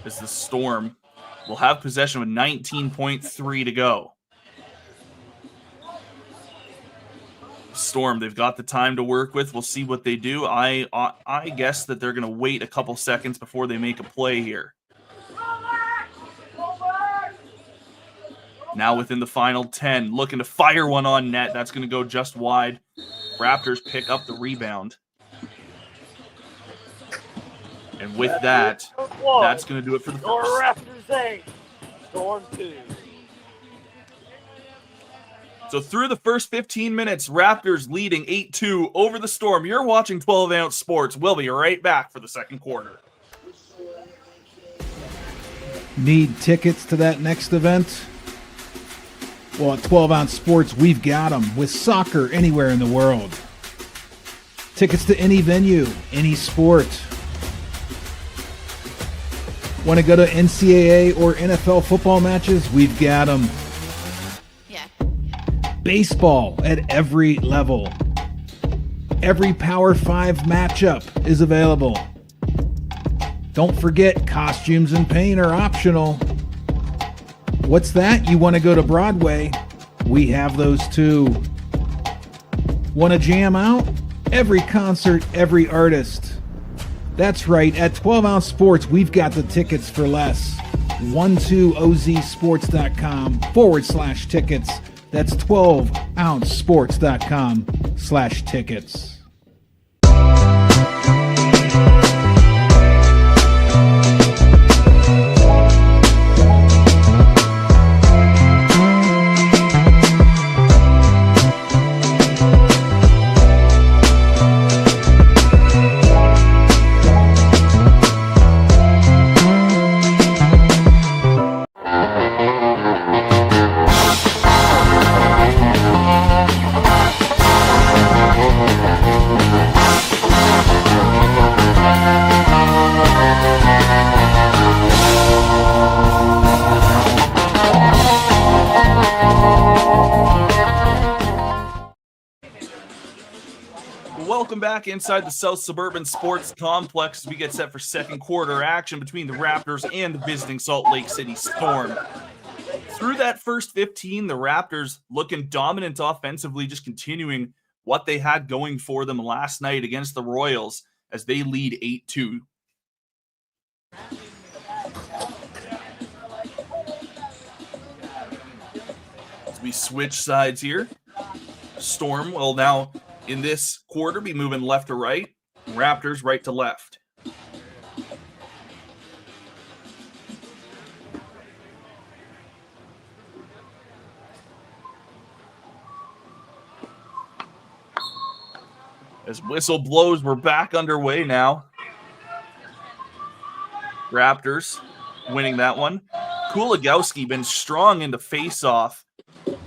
as the Storm will have possession with 19.3 to go. Storm, they've got the time to work with. We'll see what they do. I guess that they're going to wait a couple seconds before they make a play here. Now within the final 10, looking to fire one on net. That's going to go just wide. Raptors pick up the rebound. And with that, that's going to do it for the first. Raptors 8, Storm 2. So through the first 15 minutes, Raptors leading 8-2 over the Storm. You're watching 12-Ounce Sports. We'll be right back for the second quarter. Need tickets to that next event? Well, at 12-Ounce Sports, we've got them with soccer anywhere in the world. Tickets to any venue, any sport. Want to go to NCAA or NFL football matches? We've got them. Yeah. Baseball at every level. Every Power 5 matchup is available. Don't forget, costumes and paint are optional. What's that? You want to go to Broadway? We have those too. Want to jam out? Every concert, every artist. That's right, at 12-Ounce Sports, we've got the tickets for less. 12ozsports.com/tickets. That's 12ouncesports.com/tickets. Welcome back inside the South Suburban Sports Complex as we get set for second quarter action between the Raptors and the visiting Salt Lake City Storm. Through that first 15, the Raptors looking dominant offensively, just continuing what they had going for them last night against the Royals as they lead 8-2. As we switch sides here, Storm will now in this quarter be moving left to right, Raptors right to left. As whistle blows, we're back underway now. Raptors winning that one. Kuligowski been strong in the face-off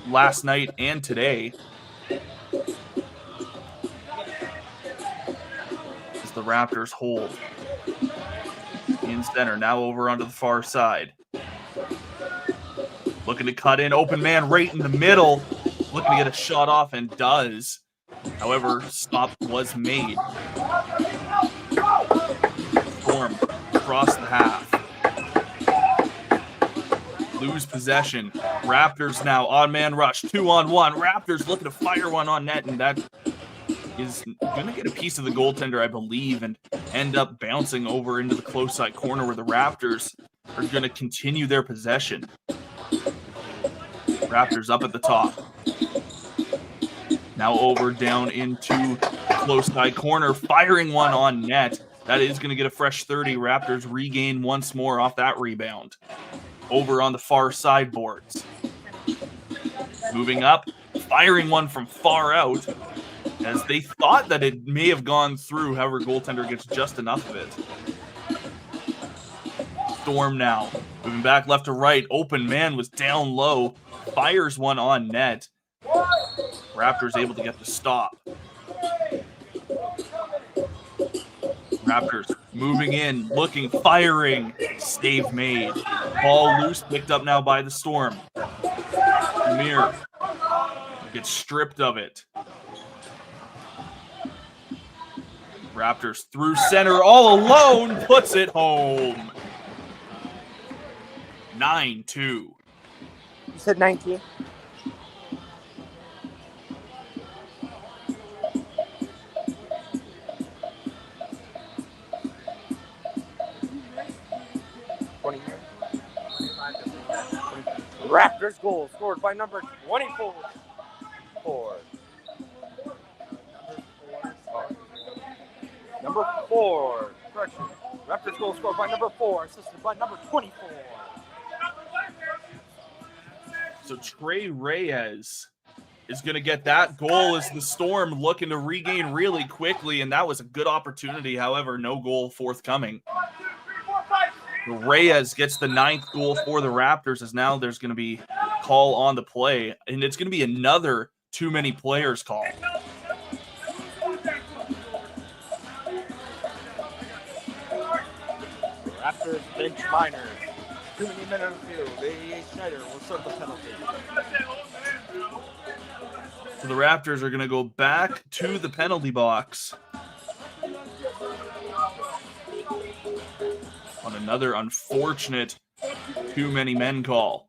last night and today. As the Raptors hold. In center, now over onto the far side. Looking to cut in, open man right in the middle. Looking to get a shot off and does. However, stop was made. Storm across the half. Lose possession. Raptors now odd man rush, 2-on-1. Raptors looking to fire one on net, and that is going to get a piece of the goaltender, I believe, and end up bouncing over into the close side corner where the Raptors are going to continue their possession. Raptors up at the top. Now over down into the close side corner, firing one on net. That is going to get a fresh 30. Raptors regain once more off that rebound. Over on the far side boards. Moving up, firing one from far out, as they thought that it may have gone through. However, goaltender gets just enough of it. Storm now, moving back left to right. Open man was down low. Fires one on net. Raptors able to get the stop. Raptors moving in, looking, firing. Save made. Ball loose, picked up now by the Storm. Mir gets stripped of it. Raptors through center all alone, puts it home. 9-2. You said 19. Raptors goal scored by number 24. Number 4. Correction. Raptors goal scored by number 4, assisted by number 24. So Trey Reyes is going to get that goal as the Storm looking to regain really quickly, and that was a good opportunity. However, no goal forthcoming. Reyes gets the 9th goal for the Raptors, as now there's going to be a call on the play, and it's going to be another too many players call. Raptors bench minors. Too many men on the field. A.A. Schneider will serve the penalty. So the Raptors are going to go back to the penalty box on another unfortunate too many men call.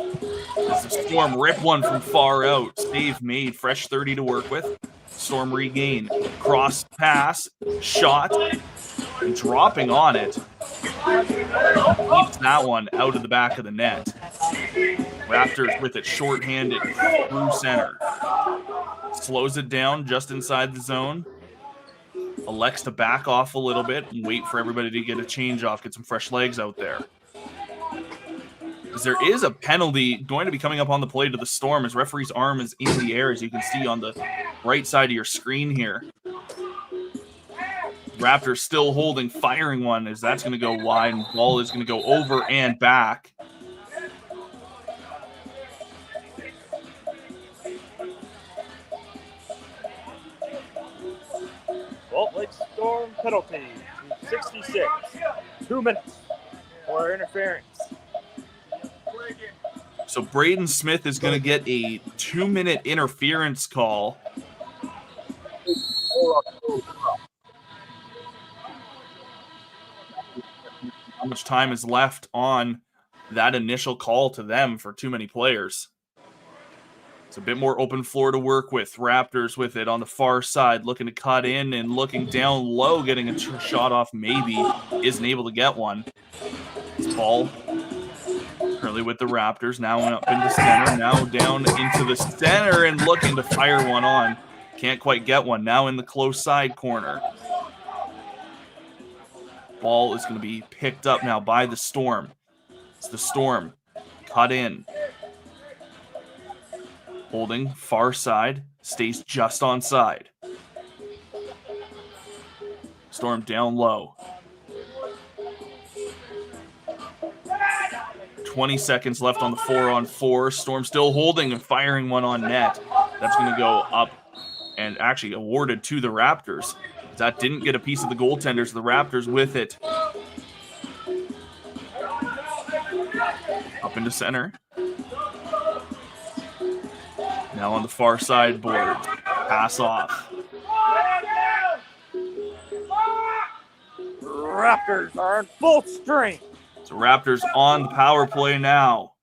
As the Storm rip one from far out. Save made. Fresh 30 to work with. Storm regain. Cross pass. Shot. And dropping on it. Keeps that one out of the back of the net. Raptors with it shorthanded through center. Slows it down just inside the zone. Elects to back off a little bit and wait for everybody to get a change off, get some fresh legs out there. As there is a penalty going to be coming up on the play to the Storm, as referee's arm is in the air, as you can see on the right side of your screen here. Raptors still holding, firing one, as that's going to go wide, and ball is going to go over and back. Salt Lake Storm penalty. 66. 2 minutes for interference. So Braden Smith is going to get a 2-minute interference call. How much time is left on that initial call to them for too many players? It's a bit more open floor to work with. Raptors with it on the far side, looking to cut in and looking down low, getting a shot off, maybe isn't able to get one. This ball currently with the Raptors, now up into center, now down into the center and looking to fire one on. Can't quite get one. Now in the close side corner. Ball is going to be picked up now by the Storm. It's the Storm. Cut in. Holding far side. Stays just on side. Storm down low. 20 seconds left on the 4-on-4. Storm still holding and firing one on net. That's going to go up and actually awarded to the Raptors. That didn't get a piece of the goaltenders. The Raptors with it. Up into center. Now on the far side board. Pass off. Raptors are in full strength. So Raptors on the power play now.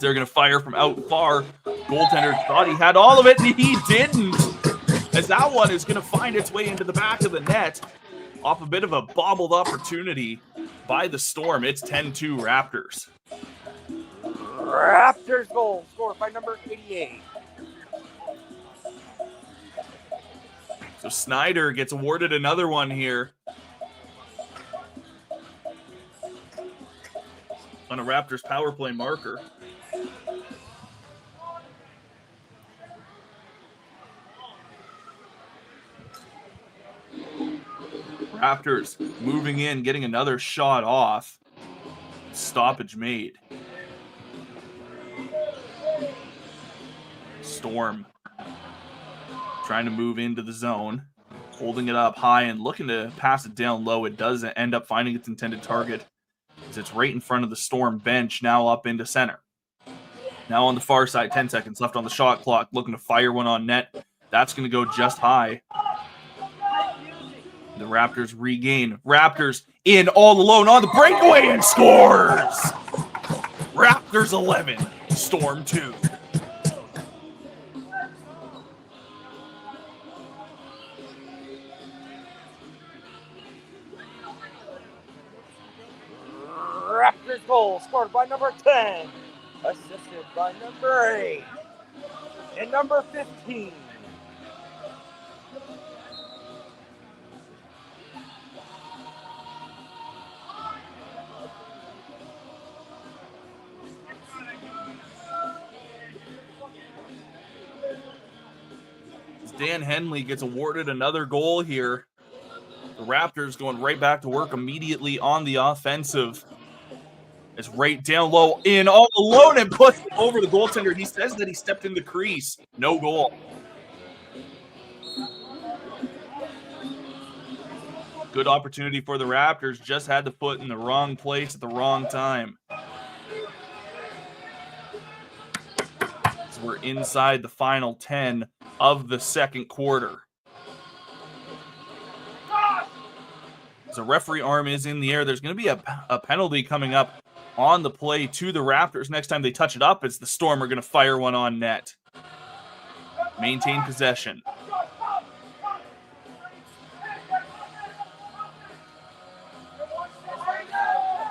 They're going to fire from out far. Goaltender thought he had all of it, and he didn't. As that one is going to find its way into the back of the net off a bit of a bobbled opportunity. by the Storm. It's 10-2 Raptors. Raptors goal scored by number 88. So Snyder gets awarded another one here on a Raptors power play marker. Raptors moving in, getting another shot off. Stoppage made. Storm trying to move into the zone, holding it up high and looking to pass it down low. It does end up finding its intended target as it's right in front of the Storm bench, now up into center. Now on the far side, 10 seconds left on the shot clock, looking to fire one on net. That's going to go just high. The Raptors regain. Raptors in all alone on the breakaway and scores! Raptors 11, Storm 2. Raptors goal scored by number 10. Assisted by number 8. And number 15. Dan Henley gets awarded another goal here. The Raptors going right back to work immediately on the offensive. It's right down low, in all alone, and puts it over the goaltender. He says that he stepped in the crease. No goal. Good opportunity for the Raptors. Just had the foot in the wrong place at the wrong time. So we're inside the final 10 of the second quarter. So referee arm is in the air. There's going to be a penalty coming up on the play to the Raptors. Next time they touch it up, it's the Storm are going to fire one on net. Maintain possession.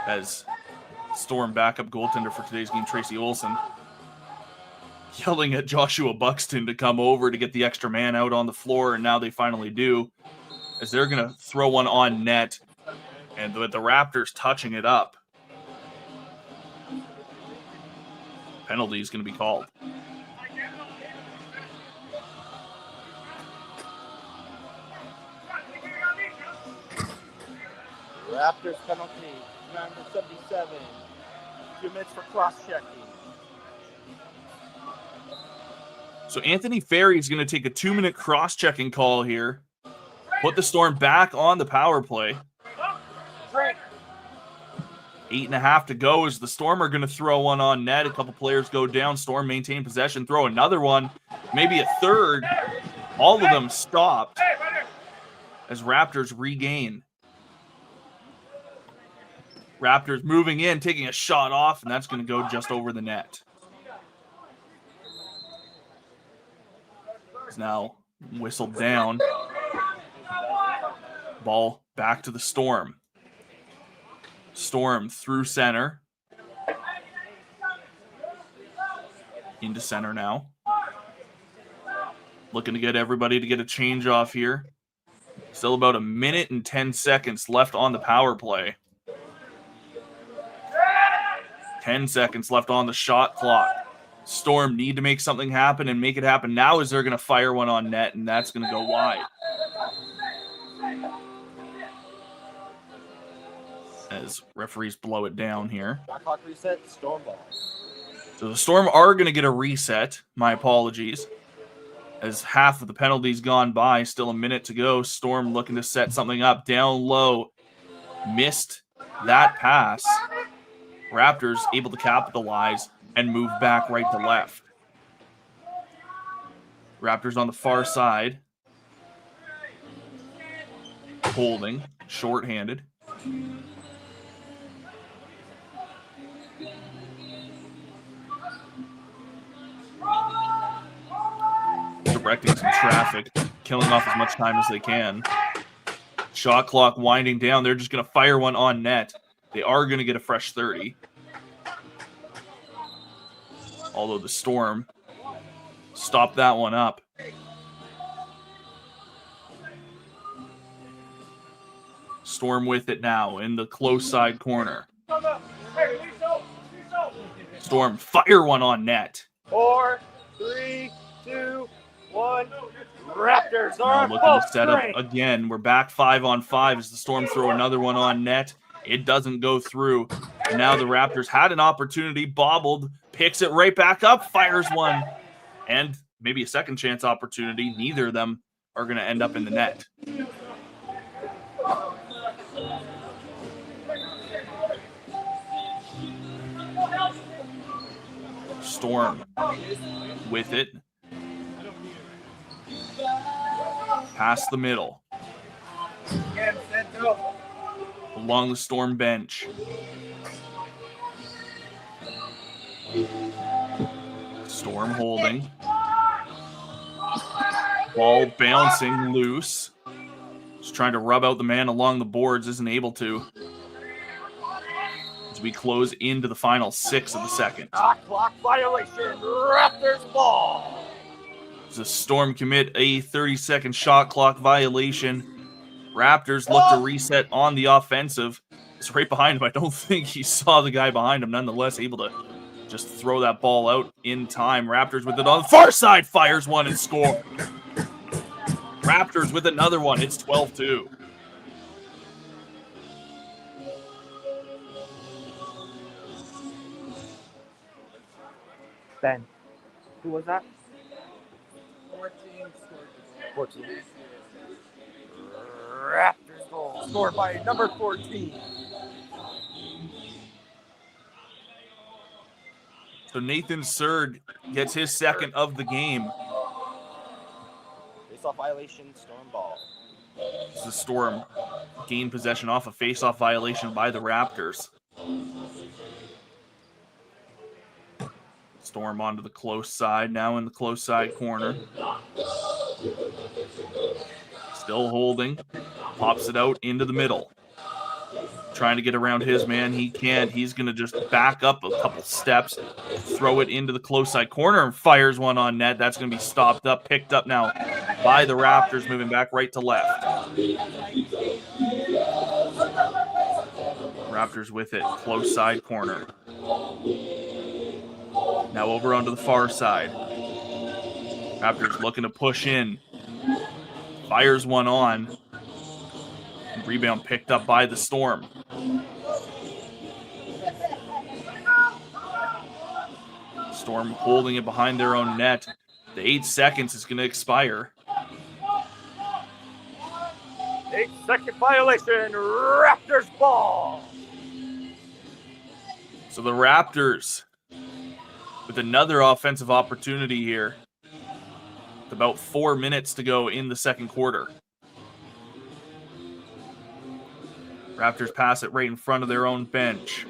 As Storm backup goaltender for today's game, Tracy Olson, yelling at Joshua Buxton to come over to get the extra man out on the floor, and now they finally do, as they're going to throw one on net, and with the Raptors touching it up, penalty is going to be called. Raptors penalty, number 77. 2 minutes for cross-checking. So Anthony Ferry is going to take a 2-minute cross-checking call here. Put the Storm back on the power play. 8.5 to go as the Storm are going to throw one on net. A couple players go down. Storm maintain possession. Throw another one. Maybe a third. All of them stopped as Raptors regain. Raptors moving in, taking a shot off, and that's going to go just over the net. It's now whistled down. Ball back to the Storm. Storm through center. Into center now. Looking to get everybody to get a change off here. Still about 1 minute and 10 seconds left on the power play. 10 seconds left on the shot clock. Storm need to make something happen and make it happen now as they're going to fire one on net, and that's going to go wide. As referees blow it down here. Shot clock reset, Storm ball. So the Storm are going to get a reset. My apologies. As half of the penalties gone by, still 1 minute to go. Storm looking to set something up down low. Missed that pass. Raptors able to capitalize and move back right to left. Raptors on the far side. Holding, shorthanded. Directing some traffic, killing off as much time as they can. Shot clock winding down. They're just going to fire one on net. They are going to get a fresh 30. Although the Storm stopped that one up. Storm with it now in the close side corner. Storm fire one on net. 4, 3, 2, 1. Raptors Now are looking full to set up strength. again. We're back 5-on-5 as the Storm throw another one on net. It doesn't go through. And now the Raptors had an opportunity, bobbled, picks it right back up, fires one. And maybe a second chance opportunity. Neither of them are going to end up in the net. Storm with it. Past the middle. Along the Storm bench. Storm holding. Ball bouncing loose. Just trying to rub out the man along the boards, isn't able to. As we close into the final 6 of the second. Clock violation. Raptors ball. As the Storm commit a 30-second shot clock violation. Raptors look to reset on the offensive. It's right behind him. I don't think he saw the guy behind him. Nonetheless, able to just throw that ball out in time. Raptors with it on the far side. Fires one and score. Raptors with another one. It's 12-2. Ben, who was that? 14. Raptors goal scored by number 14. So Nathan Surd gets his second of the game. Face-off violation, Storm ball. The Storm gain possession off a face-off violation by the Raptors. Storm onto the close side, now in the close side corner. Still holding. Pops it out into the middle. Trying to get around his man. He can't. He's going to just back up a couple steps, throw it into the close side corner, and fires one on net. That's going to be stopped up, picked up now by the Raptors, moving back right to left. Raptors with it, close side corner. Now over onto the far side. Raptors looking to push in. Fires one on. And rebound picked up by the Storm. Storm holding it behind their own net. The 8 seconds is going to expire. 8-second violation. Raptors ball. So the Raptors with another offensive opportunity here. With about 4 minutes to go in the second quarter. Raptors pass it right in front of their own bench.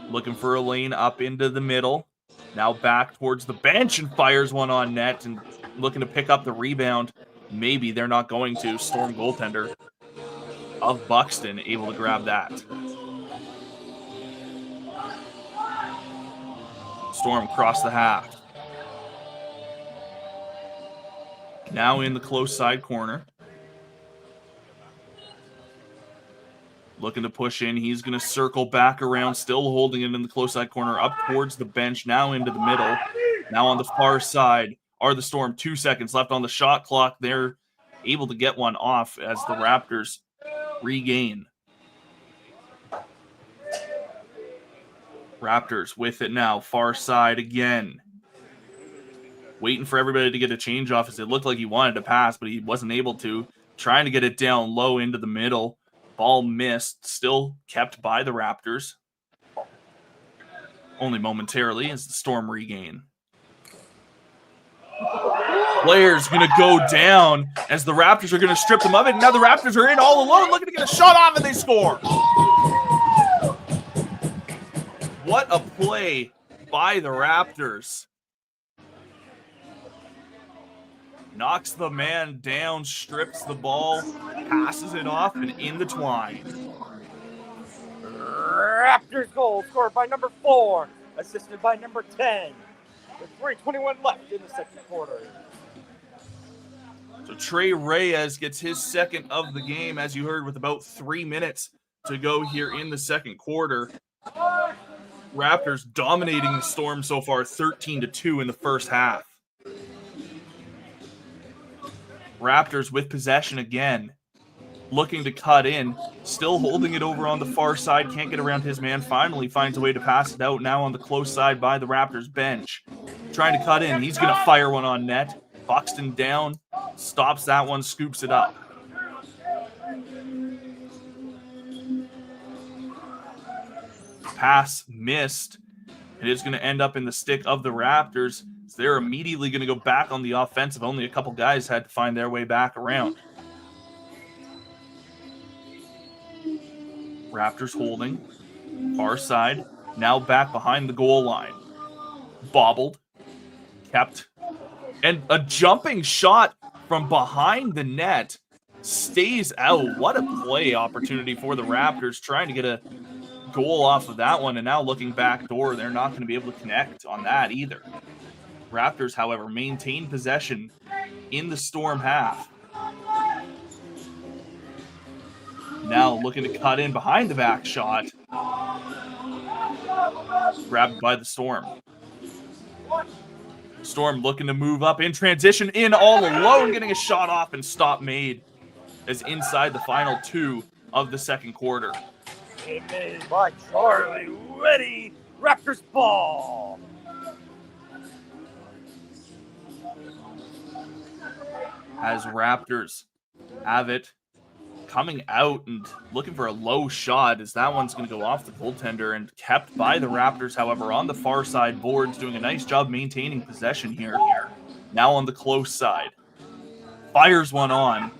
Looking for a lane up into the middle. Now back towards the bench and fires one on net and looking to pick up the rebound. Maybe they're not going to. Storm goaltender of Buxton able to grab that. Storm across the half. Now in the close side corner. Looking to push in. He's going to circle back around, still holding it in the close side corner, up towards the bench, now into the middle. Now on the far side are the Storm. 2 seconds left on the shot clock. They're able to get one off as the Raptors regain. Raptors with it now, far side again. Waiting for everybody to get a change off as it looked like he wanted to pass, but he wasn't able to. Trying to get it down low into the middle. Ball missed, still kept by the Raptors. Only momentarily as the Storm regain. Player's going to go down as the Raptors are going to strip them of it. Now the Raptors are in all alone, looking to get a shot off, and they score. What a play by the Raptors. Knocks the man down, strips the ball, passes it off, and in the twine. Raptors goal scored by number 4, assisted by number 10. With 3:21 left in the second quarter. So Trey Reyes gets his second of the game, as you heard, with about 3 minutes to go here in the second quarter. Raptors dominating the Storm so far, 13-2 in the first half. Raptors with possession again, looking to cut in, still holding it over on the far side, can't get around his man, finally finds a way to pass it out now on the close side by the Raptors bench. Trying to cut in, he's going to fire one on net. Buxton down, stops that one, scoops it up. Pass missed. It is going to end up in the stick of the Raptors. So they're immediately going to go back on the offensive. Only a couple guys had to find their way back around. Raptors holding. Far side. Now back behind the goal line. Bobbled. Kept. And a jumping shot from behind the net stays out. What a play opportunity for the Raptors, trying to get a goal off of that one, and now looking back door, they're not going to be able to connect on that either. Raptors, however, maintain possession in the Storm half. Now looking to cut in behind the back shot. Grabbed by the Storm. Storm looking to move up in transition, in all alone, getting a shot off and stop made as inside the final 2 of the second quarter. Made by Charlie. Ready, Raptors ball. As Raptors have it, coming out and looking for a low shot, as that one's going to go off the goaltender and kept by the Raptors, however, on the far side boards, doing a nice job maintaining possession here. Now on the close side. Fires one on.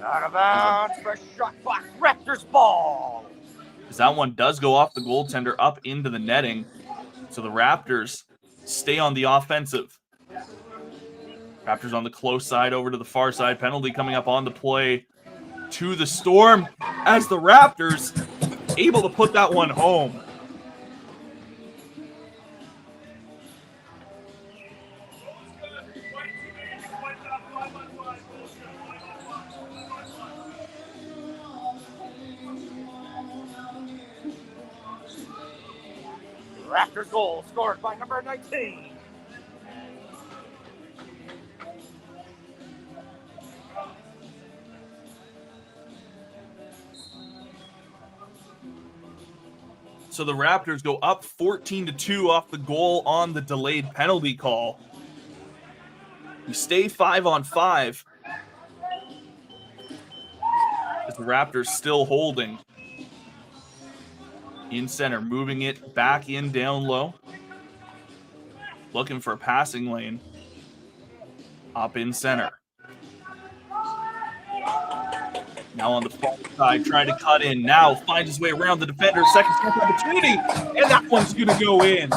Out of bounds, fresh shot clock, Raptors ball. As that one does go off the goaltender up into the netting. So the Raptors stay on the offensive. Raptors on the close side over to the far side. Penalty coming up on the play to the Storm, as the Raptors able to put that one home. Raptors goal scored by number 19. So the Raptors go up 14-2 off the goal on the delayed penalty call. We stay 5-on-5. As the Raptors still holding. In center, moving it back in down low. Looking for a passing lane. Up in center. Now on the far side, trying to cut in. Now finds his way around the defender. Second chance opportunity. And that one's going to go in.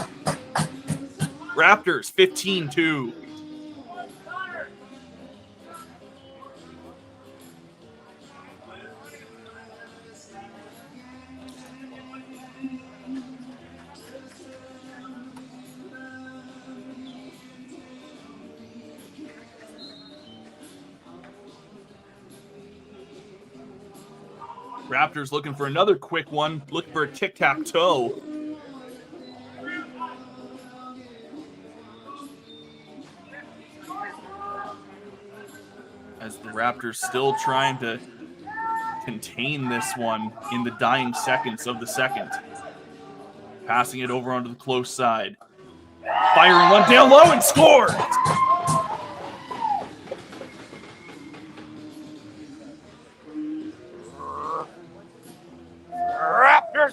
Raptors 15-2. Raptors looking for another quick one, looking for a tic-tac-toe. As the Raptors still trying to contain this one in the dying seconds of the second. Passing it over onto the close side. Firing one down low and scored!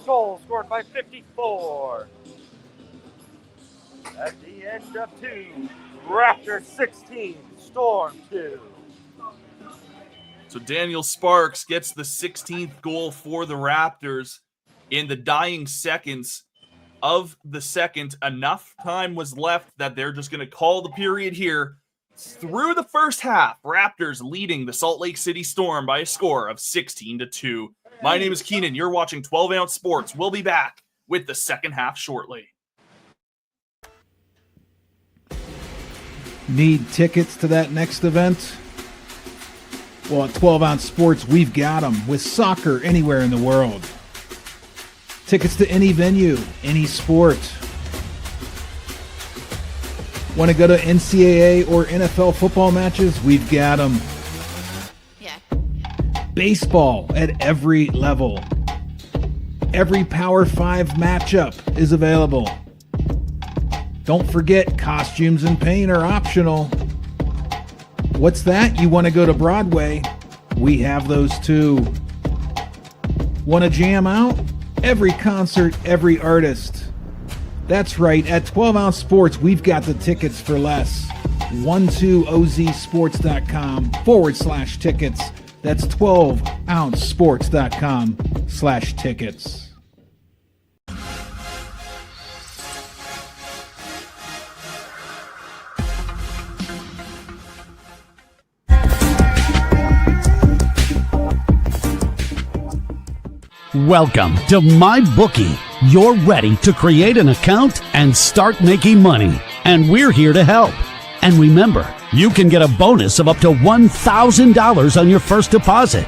Goal scored by 54. At the end of 2, Raptors 16, Storm 2. So Daniel Sparks gets the 16th goal for the Raptors in the dying seconds of the second. Enough time was left that they're just going to call the period here. Through the first half, Raptors leading the Salt Lake City Storm by a score of 16-2. My name is Keenan. You're watching 12-Ounce Sports. We'll be back with the second half shortly. Need tickets to that next event? Well, at 12-Ounce Sports, we've got them with soccer anywhere in the world. Tickets to any venue, any sport. Want to go to NCAA or NFL football matches? We've got them. Yeah. Baseball at every level. Every Power 5 matchup is available. Don't forget, costumes and paint are optional. What's that? You want to go to Broadway? We have those too. Want to jam out? Every concert, every artist. That's right, at 12-Ounce Sports, we've got the tickets for less. 12ozsports.com/tickets. That's 12ouncesports.com/tickets. Welcome to MyBookie. You're ready to create an account and start making money. And we're here to help. And remember, you can get a bonus of up to $1,000 on your first deposit.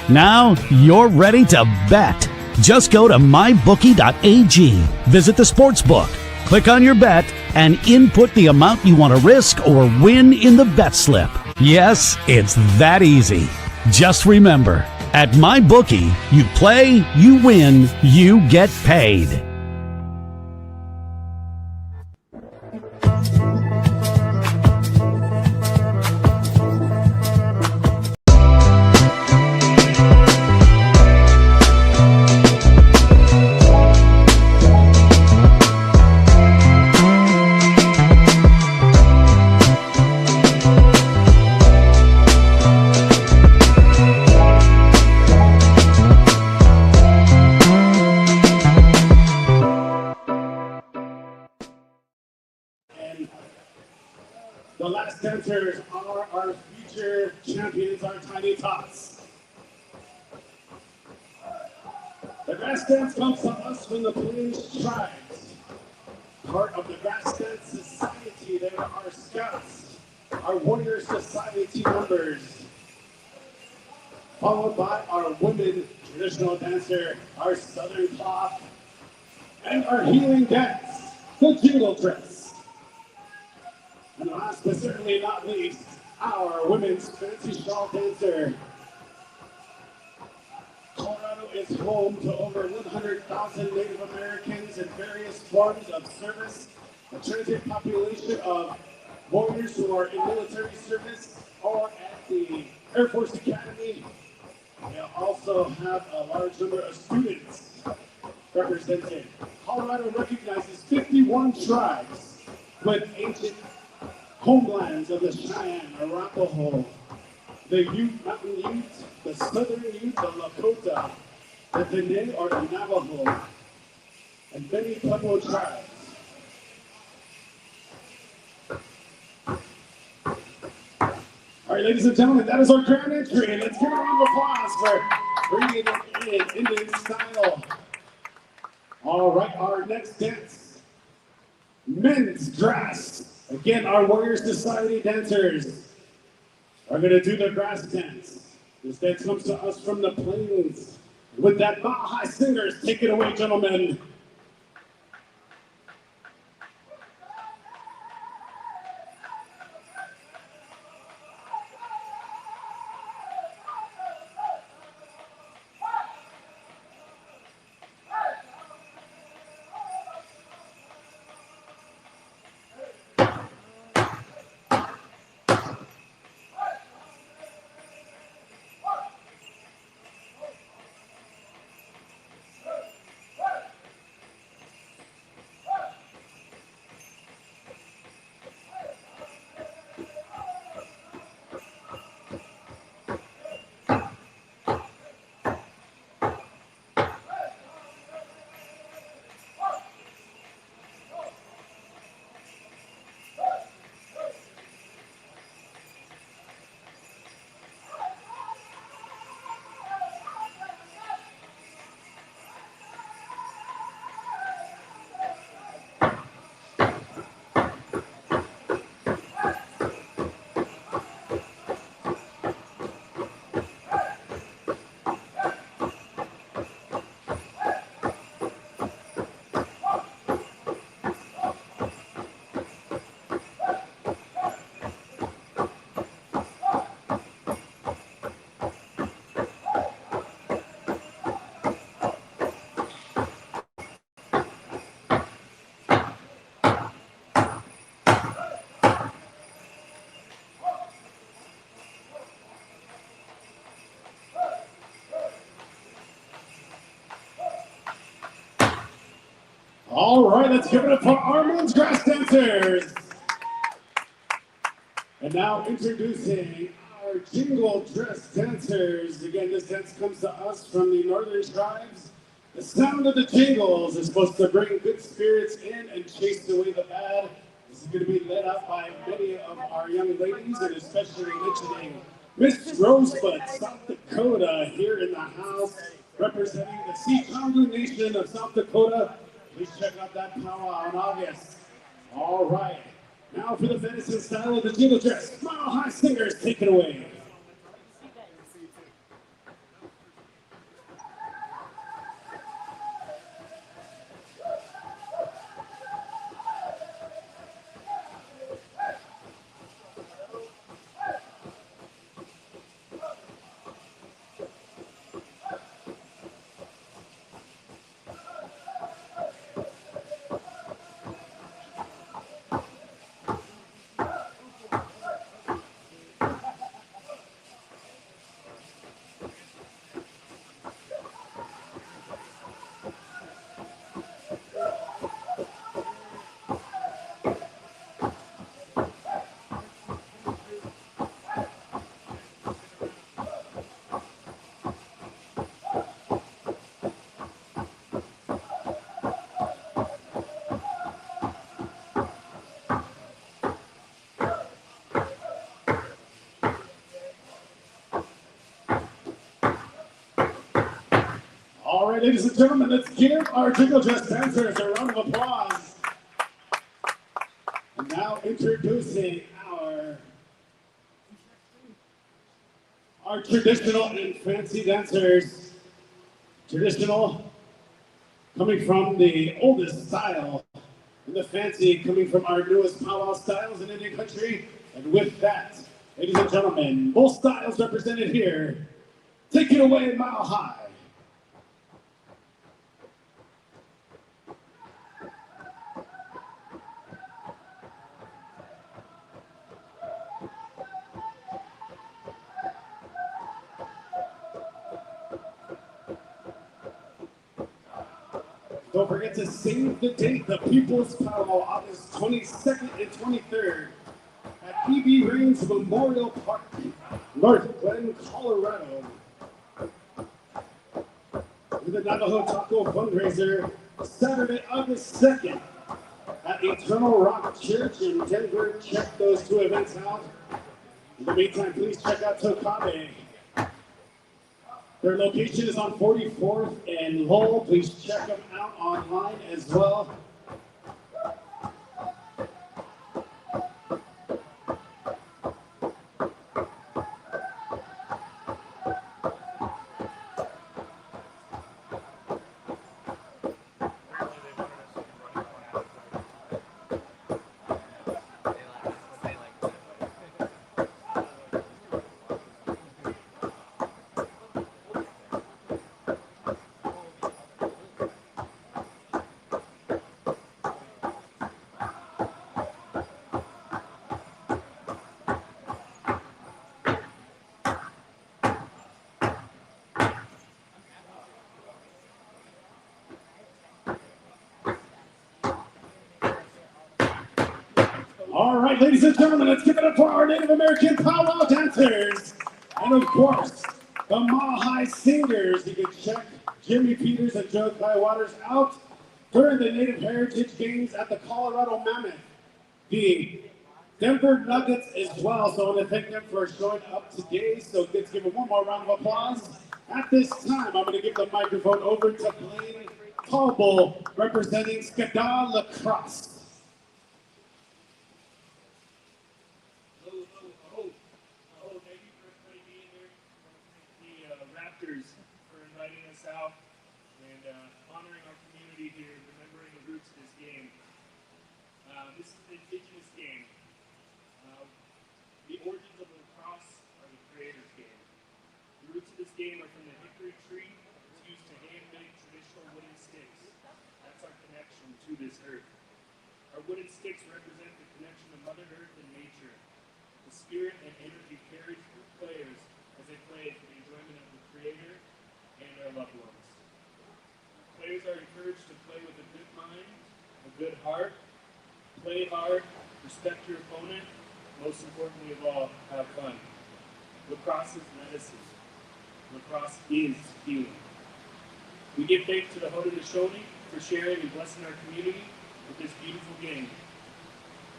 Now you're ready to bet. Just go to mybookie.ag, visit the sportsbook, click on your bet, and input the amount you want to risk or win in the bet slip. Yes, it's that easy. Just remember, at MyBookie, you play, you win, you get paid. The last dancers are our future champions, our tiny tots. The grass dance comes to us from the Plains tribes, part of the Grass Dance Society. They are our scouts, our warrior society members, followed by our women traditional dancer, our southern cloth, and our healing dance, the jingle dress. And last but certainly not least, our women's fancy shawl dancer. Colorado is home to over 100,000 Native Americans in various forms of service, a transient population of warriors who are in military service or at the Air Force Academy. We also have a large number of students represented. Colorado recognizes 51 tribes with ancient homelands of the Cheyenne, Arapaho, the Ute, Mountain Ute, the Southern Ute, the Lakota, the Dene or the Navajo, and many Pueblo tribes. All right, ladies and gentlemen, that is our grand entry. Let's give a round of applause for bringing it in Indian style. All right, our next dance, men's grass. Again, our Warrior Society dancers are going to do the grass dance. This dance comes to us from the Plains. With that Baja Singers, take it away, gentlemen. All right, let's give it up for our men's grass dancers. And now introducing our jingle dress dancers. Again, this dance comes to us from the northern tribes. The sound of the jingles is supposed to bring good spirits in and chase away the bad. This is going to be led out by many of our young ladies, and especially mentioning Miss Rosebud, South Dakota, here in the house, representing the Seekongo Nation of South Dakota. Please check out that powwow in August. All right. Now for the venison style of the jingle dress. Mile High Singers, take it away. All right, ladies and gentlemen, let's give our jingle dress dancers a round of applause. And now introducing our traditional and fancy dancers. Traditional coming from the oldest style, and the fancy coming from our newest powwow styles in Indian country. And with that, ladies and gentlemen, both styles represented here. Take it away, Mile High. Don't forget to save the date, the People's Powwow, August 22nd and 23rd at E.B. Rains Memorial Park, North Glen, Colorado. With the Navajo Taco fundraiser, Saturday, August 2nd at Eternal Rock Church in Denver. Check those two events out. In the meantime, please check out Tokabe. Their location is on 44th and Lowell. Please check them out online as well. All right, ladies and gentlemen, let's give it up for our Native American powwow dancers. And of course, the Mile High Singers. You can check Jimmy Peters and Joe Clay Waters out during the Native Heritage Games at the Colorado Mammoth. The Denver Nuggets as well. So I want to thank them for showing up today. So let's give them one more round of applause. At this time, I'm going to give the microphone over to Blaine Tallbull, representing Skada Lacrosse. Thank you for everybody being here. The Raptors for inviting us out and honoring our community here, remembering the roots of this game. This is an indigenous game. The origins of lacrosse are the creator's game. The roots of this game are from the hickory tree. It's used to hand-make traditional wooden sticks. That's our connection to this earth. Our wooden sticks represent the connection to Mother Earth and nature. The spirit and energy carried through players as they play for the enjoyment of the Creator and their loved ones. Players are encouraged to play with a good mind good heart, play hard, respect your opponent, most importantly of all, have fun. Lacrosse is medicine. Lacrosse is healing. We give thanks to the Haudenosaunee for sharing and blessing our community with this beautiful game.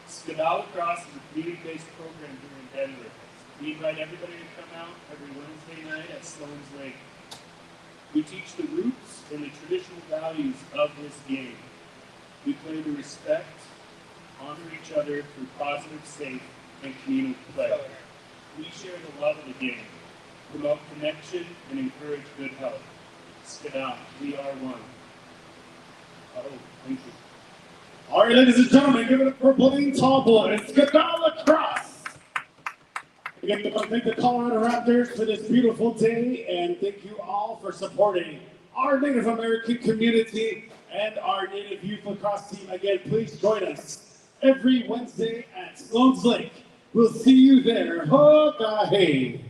Skadal Lacrosse is a community-based program here in Denver. We invite everybody to come out every Wednesday night at Sloan's Lake. We teach the roots and the traditional values of this game. We play to respect, honor each other through positive, safe, and communal play. We share the love of the game, promote connection, and encourage good health. Skadal, we are one. Oh, thank you. All right, ladies and gentlemen, give it up for Blaine Tallboy and Skadal Lacrosse. Again, I want to thank the Colorado Raptors for this beautiful day, and thank you all for supporting our Native American community and our Native Youth Lacrosse team. Again, please join us every Wednesday at Sloan's Lake. We'll see you there. Hoka-hey.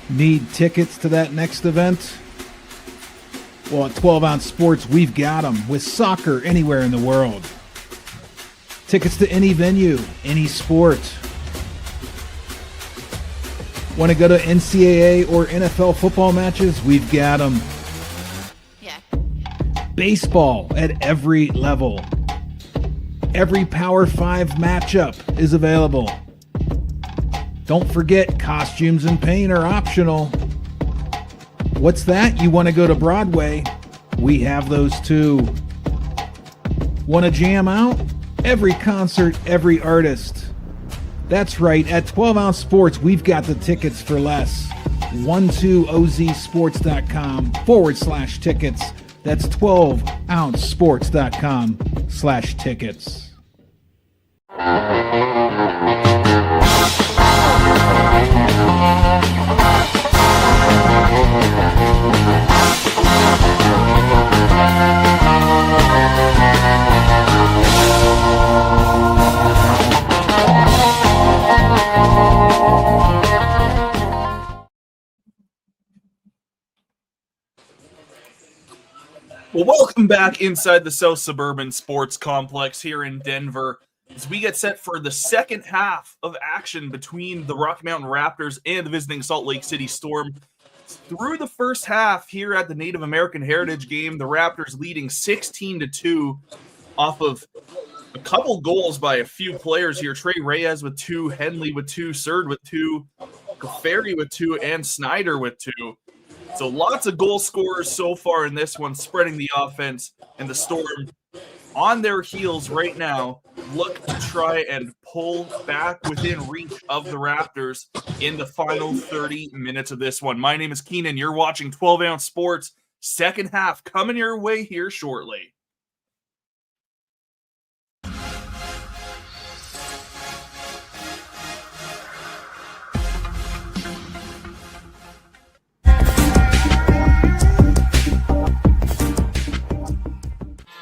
Need tickets to that next event? Well, at 12 Ounce Sports, we've got them with soccer anywhere in the world. Tickets to any venue, any sport. Want to go to NCAA or NFL football matches? We've got them. Yeah. Baseball at every level. Every Power 5 matchup is available. Don't forget, costumes and paint are optional. What's that? You want to go to Broadway? We have those too. Want to jam out? Every concert, every artist. That's right, at 12 Ounce Sports, we've got the tickets for less. 12ozsports.com/tickets. That's 12ouncesports.com/tickets. Well, welcome back inside the South Suburban Sports Complex here in Denver as we get set for the second half of action between the Rocky Mountain Raptors and the visiting Salt Lake City Storm. Through the first half here at the Native American Heritage Game, the Raptors leading 16-2 off of a couple goals by a few players here. Trey Reyes with 2, Henley with 2, Surd with 2, Ferry with 2, and Snyder with 2. So lots of goal scorers so far in this one, spreading the offense, and the Storm on their heels right now look to try and pull back within reach of the Raptors in the final 30 minutes of this one. My name is Keenan. You're watching 12 Ounce Sports. Second half coming your way here shortly.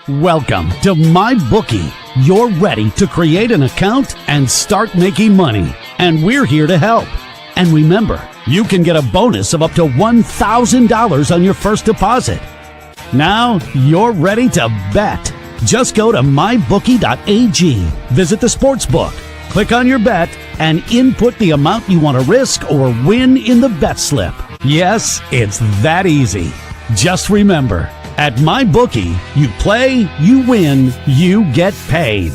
Welcome to MyBookie. You're ready to create an account and start making money, and we're here to help. And remember, you can get a bonus of up to $1,000 on your first deposit. Now you're ready to bet. Just go to mybookie.ag, visit the sportsbook, click on your bet, and input the amount you want to risk or win in the bet slip. Yes, it's that easy. Just remember, at MyBookie, you play, you win, you get paid.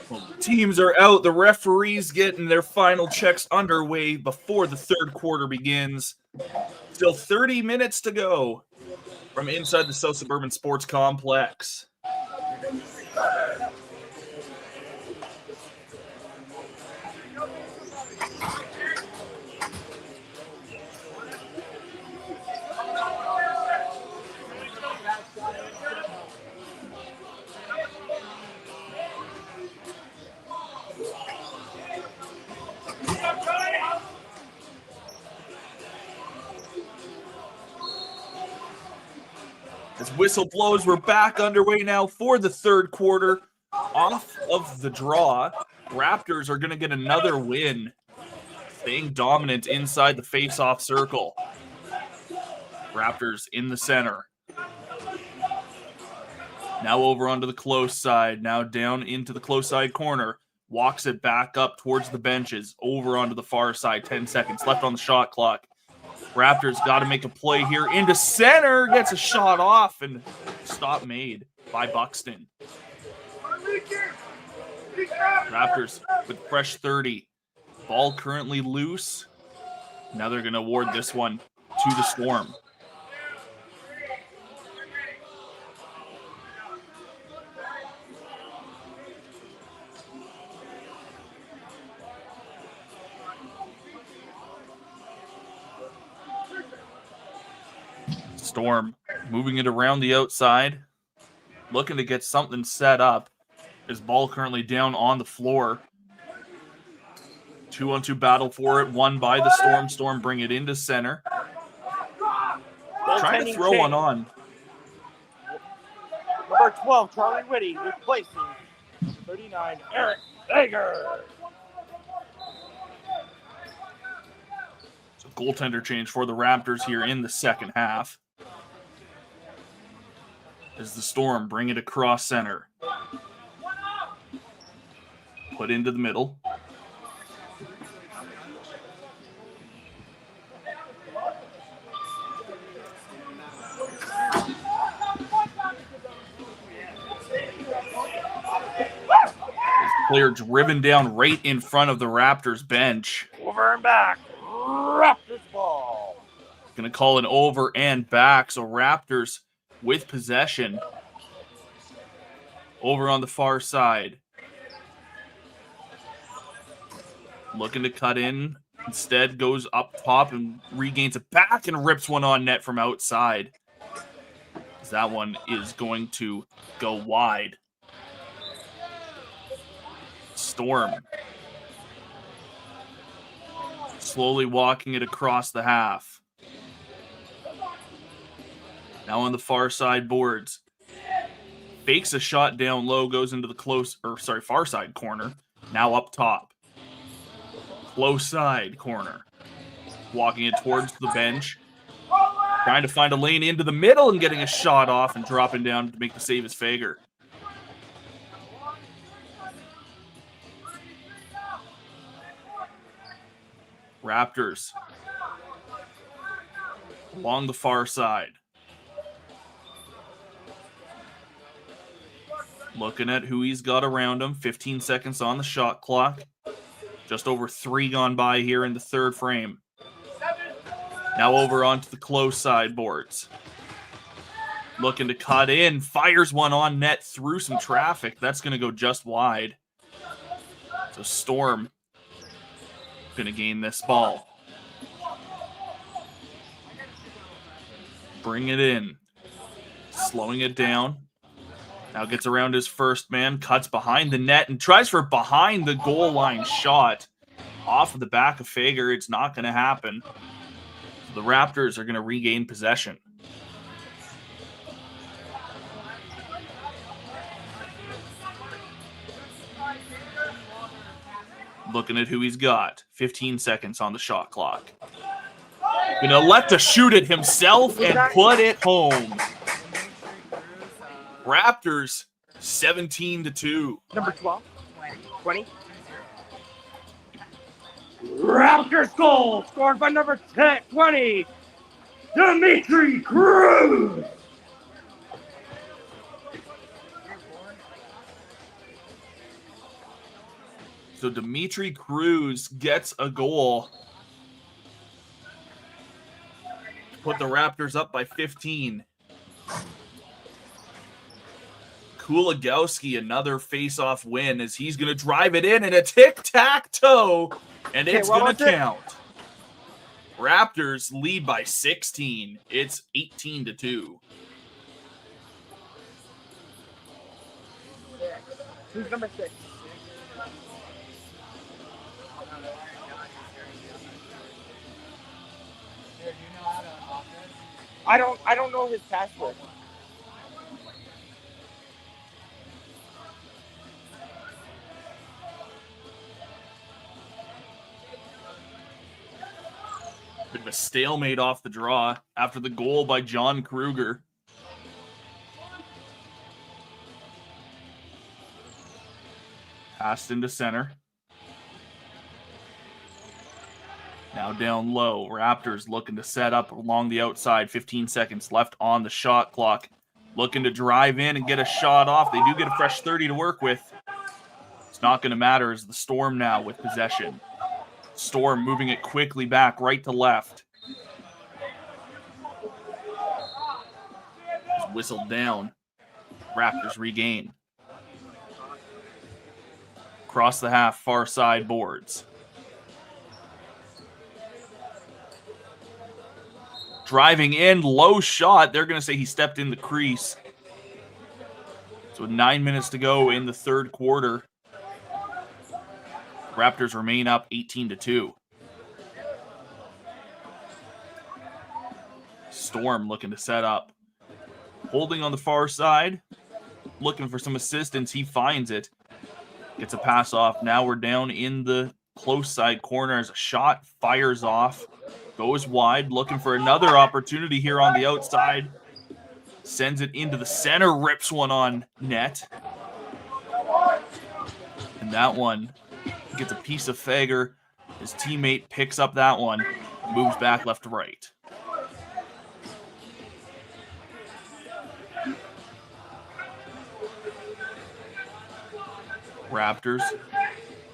Well, the teams are out. The referees getting their final checks underway before the third quarter begins. Still 30 minutes to go from inside the South Suburban Sports Complex. As whistle blows, we're back underway now for the third quarter. Off of the draw, Raptors are going to get another win, staying dominant inside the face-off circle. Raptors in the center. Now over onto the close side, now down into the close side corner. Walks it back up towards the benches, over onto the far side. 10 seconds left on the shot clock. Raptors got to make a play here into center. Gets a shot off and stop made by Buxton. Raptors with fresh 30. Ball currently loose. Now they're going to award this one to the Storm. Storm moving it around the outside, looking to get something set up. His ball currently down on the floor. 2-on-2 battle for it, won by the Storm. Storm bring it into center. Trying to throw one on. Number 12, Charlie Whitty, replacing 39, Eric Hager. So goaltender change for the Raptors here in the second half. As the Storm bring it across center. Put into the middle. Player driven down right in front of the Raptors bench. Over and back. Raptors ball. Going to call it over and back. So Raptors with possession over on the far side. Looking to cut in. Instead goes up top and regains it back and rips one on net from outside. That one is going to go wide. Storm slowly walking it across the half. Now on the far side boards. Fakes a shot down low, goes into the far side corner. Now up top. Close side corner. Walking it towards the bench. Trying to find a lane into the middle and getting a shot off and dropping down to make the save as Fager. Raptors along the far side. Looking at who he's got around him. 15 seconds on the shot clock. Just over 3 gone by here in the third frame. Now over onto the close side boards. Looking to cut in. Fires one on net through some traffic. That's going to go just wide. So Storm going to gain this ball. Bring it in. Slowing it down. Now gets around his first man. Cuts behind the net and tries for behind the goal line shot. Off of the back of Fager. It's not going to happen. The Raptors are going to regain possession. Looking at who he's got. 15 seconds on the shot clock. Going to elect to shoot it himself and put it home. Raptors 17-2. Number 12, 20. Raptors goal scored by number 20, Dimitri Cruz. So Dimitri Cruz gets a goal to put the Raptors up by 15. Kulagowski, another face-off win as he's going to drive it in a tic-tac-toe, and it's going to count. Raptors lead by 16. It's 18-2. Who's number 6? I don't know his password. Bit of a stalemate off the draw after the goal by John Kruger. Passed into center. Now down low. Raptors looking to set up along the outside. 15 seconds left on the shot clock. Looking to drive in and get a shot off. They do get a fresh 30 to work with. It's not going to matter as the Storm now with possession. Storm moving it quickly back right to left. Just whistled down. Raptors regain. Across the half, far side boards. Driving in, low shot. They're going to say he stepped in the crease. So 9 minutes to go in the third quarter. Raptors remain up 18-2. Storm looking to set up. Holding on the far side. Looking for some assistance. He finds it. Gets a pass off. Now we're down in the close side corner as a shot fires off. Goes wide. Looking for another opportunity here on the outside. Sends it into the center. Rips one on net. And that one gets a piece of Fager. His teammate picks up that one. Moves back left to right. Raptors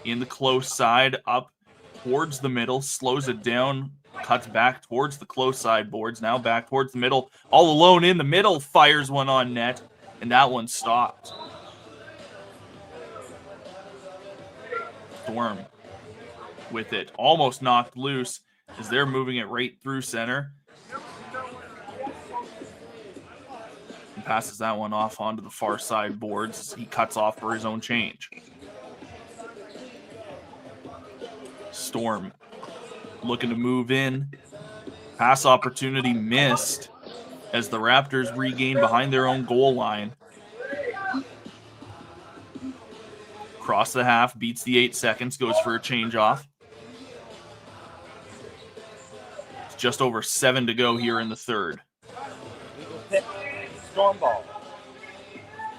in the close side, up towards the middle, slows it down, cuts back towards the close side boards, now back towards the middle, all alone in the middle, fires one on net, and that one stopped. Storm with it, almost knocked loose as they're moving it right through center. And passes that one off onto the far side boards. He cuts off for his own change. Storm looking to move in. Pass opportunity missed as the Raptors regain behind their own goal line. Cross the half, beats the 8 seconds, goes for a change off. It's just over 7 to go here in the third. Storm ball.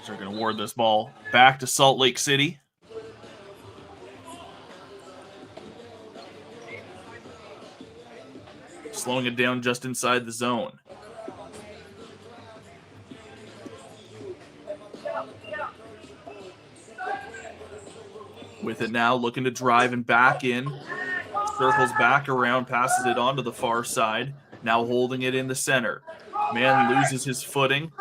So they're going to award this ball back to Salt Lake City. Slowing it down just inside the zone. With it now, looking to drive and back in. Circles back around, passes it onto the far side. Now holding it in the center. Man loses his footing.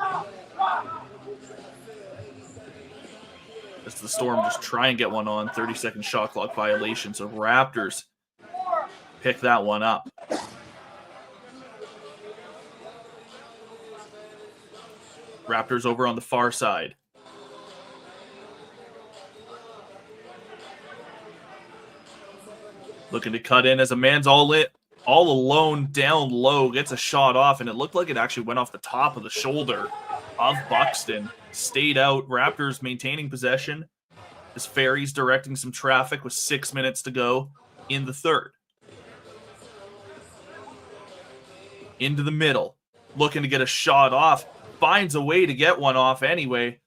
As the Storm just try and get one on. 30-second shot clock violation. So Raptors pick that one up. Raptors over on the far side. Looking to cut in as a man's all alone down low. Gets a shot off, and it looked like it actually went off the top of the shoulder of Buxton. Stayed out. Raptors maintaining possession as Ferry's directing some traffic with 6 minutes to go in the third. Into the middle. Looking to get a shot off. Finds a way to get one off anyway.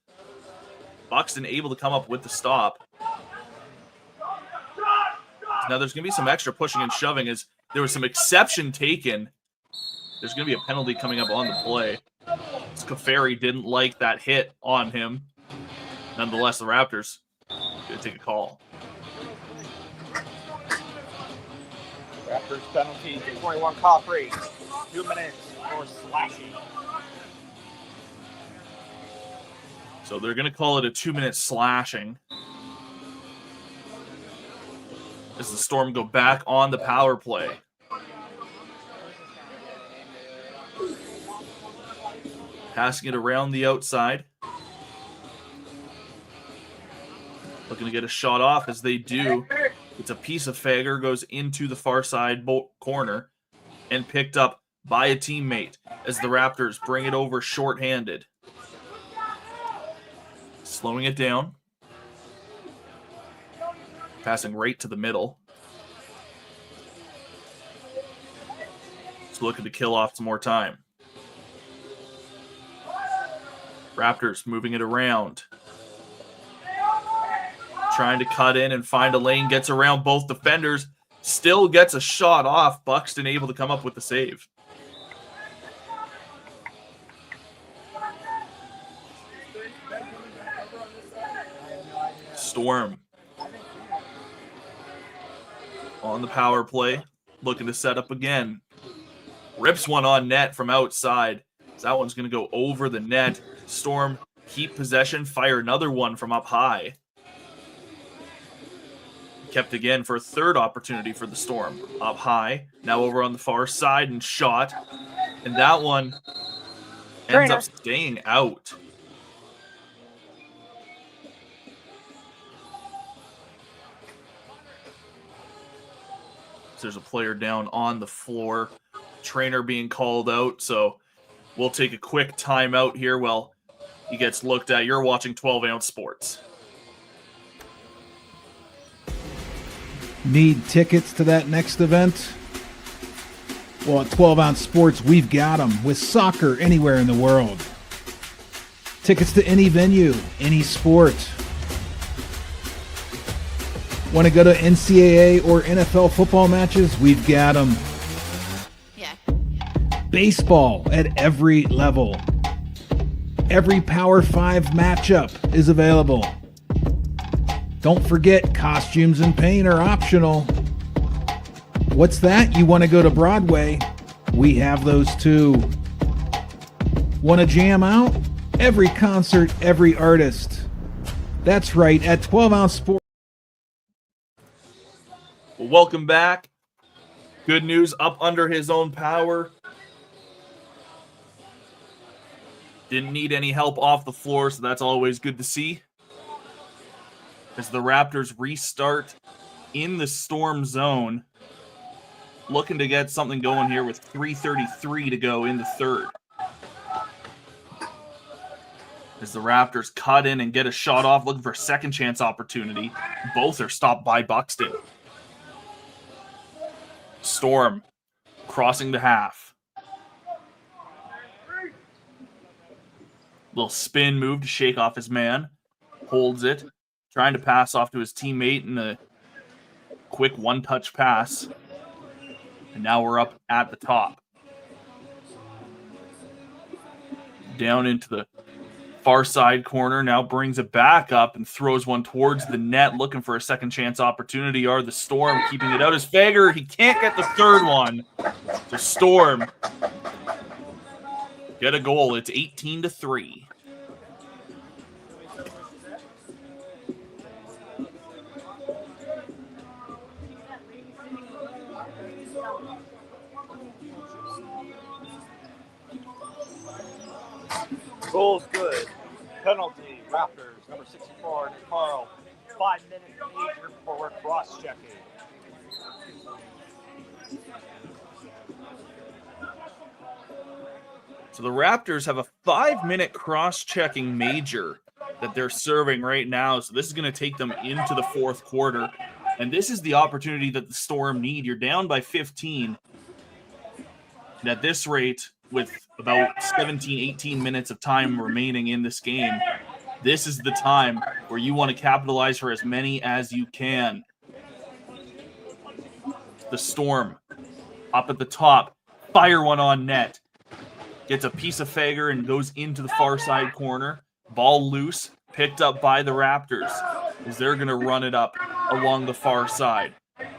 Buxton able to come up with the stop. Now there's going to be some extra pushing and shoving as there was some exception taken. There's going to be a penalty coming up on the play. Scafari didn't like that hit on him. Nonetheless, the Raptors going to take a call. Raptors penalty to 21 call free. 2 minutes for slashing. So they're going to call it a 2-minute slashing. As the Storm go back on the power play. Passing it around the outside. Looking to get a shot off as they do. It's a piece of Fager, goes into the far side corner and picked up by a teammate as the Raptors bring it over shorthanded. Slowing it down. Passing right to the middle. Just looking to kill off some more time. Raptors moving it around. Trying to cut in and find a lane. Gets around both defenders. Still gets a shot off. Buxton able to come up with the save. Storm on the power play, looking to set up again. Rips one on net from outside. That one's going to go over the net. Storm keep possession, fire another one from up high. Kept again for a third opportunity for the Storm. Up high, now over on the far side and shot. And that one ends up staying out. There's a player down on the floor. Trainer being called out, so we'll take a quick timeout here while he gets looked at. You're watching 12-ounce sports. Need tickets to that next event? Well, at 12-ounce sports, we've got them with soccer anywhere in the world. Tickets to any venue, any sport. Want to go to NCAA or NFL football matches? We've got them. Yeah. Baseball at every level. Every Power 5 matchup is available. Don't forget, costumes and paint are optional. What's that? You want to go to Broadway? We have those too. Want to jam out? Every concert, every artist. That's right, at 12-ounce sports. Well, welcome back. Good news, up under his own power. Didn't need any help off the floor, so that's always good to see. As the Raptors restart in the Storm zone. Looking to get something going here with 3:33 to go in the third. As the Raptors cut in and get a shot off, looking for a second chance opportunity. Both are stopped by Buxton. Storm crossing the half. Little spin move to shake off his man. Holds it. Trying to pass off to his teammate in a quick one-touch pass. And now we're up at the top. Down into the far side corner. Now brings it back up and throws one towards the net. Looking for a second chance opportunity. Are the Storm keeping it out as Fager. He can't get the third one. So Storm get a goal. It's 18-3. Goal's good. Penalty, Raptors, number 64, Nick Carl. 5-minute major for cross-checking. So the Raptors have a 5-minute cross-checking major that they're serving right now. So this is going to take them into the fourth quarter. And this is the opportunity that the Storm need. You're down by 15. And at this rate, with about 17, 18 minutes of time remaining in this game, this is the time where you want to capitalize for as many as you can. The Storm up at the top, fire one on net. Gets a piece of Fager and goes into the far side corner. Ball loose, picked up by the Raptors as they're going to run it up along the far side.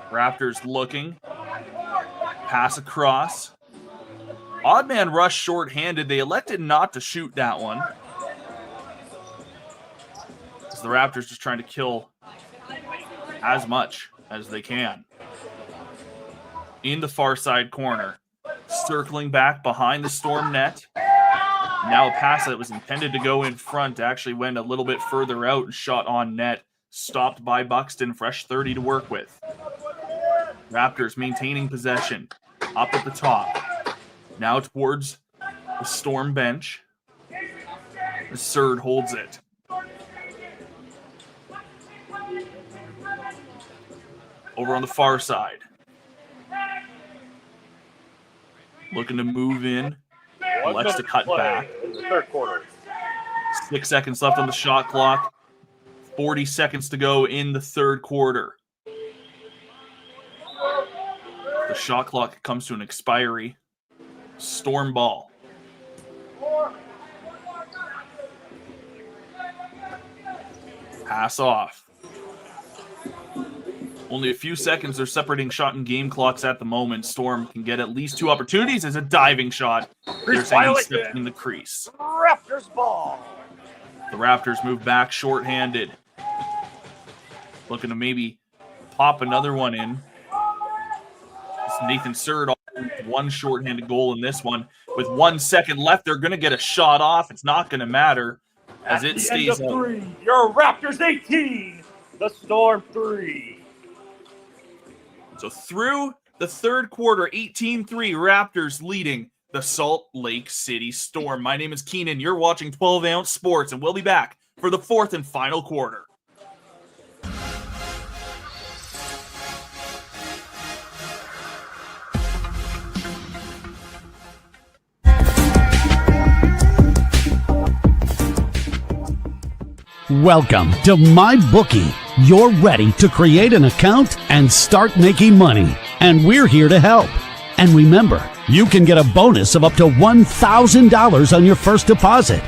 Raptors looking, Pass across. Odd man rush shorthanded. They elected not to shoot that one. As the Raptors just trying to kill as much as they can. In the far side corner. Circling back behind the Storm net. Now a pass that was intended to go in front actually went a little bit further out and shot on net. Stopped by Buxton. Fresh 30 to work with. Raptors maintaining possession. Up at the top. Now towards the Storm bench. The Surd holds it. Over on the far side. Looking to move in. Elects to cut back. In the third quarter. 6 seconds left on the shot clock. 40 seconds to go in the third quarter. The shot clock comes to an expiry. Storm ball. Pass off. Only a few seconds are separating shot and game clocks at the moment. Storm can get at least 2 opportunities as a diving shot. They're saying he stepped in the crease. Raptors ball. The Raptors move back shorthanded. Looking to maybe pop another one in. It's Nathan Surd, one shorthanded goal in this one. With 1 second left, they're going to get a shot off. It's not going to matter as it stays end of out. 3, your Raptors 18, the Storm 3. So through the third quarter, 18-3, Raptors leading the Salt Lake City Storm. My name is Keenan. You're watching 12-Ounce Sports, and we'll be back for the fourth and final quarter. Welcome to MyBookie. You're ready to create an account and start making money. And we're here to help. And remember, you can get a bonus of up to $1,000 on your first deposit.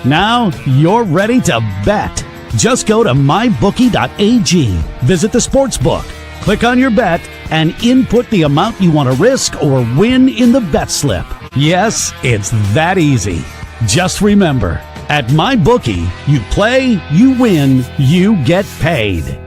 Now you're ready to bet. Just go to mybookie.ag, visit the sportsbook, click on your bet, and input the amount you want to risk or win in the bet slip. Yes, it's that easy. Just remember, at MyBookie, you play, you win, you get paid.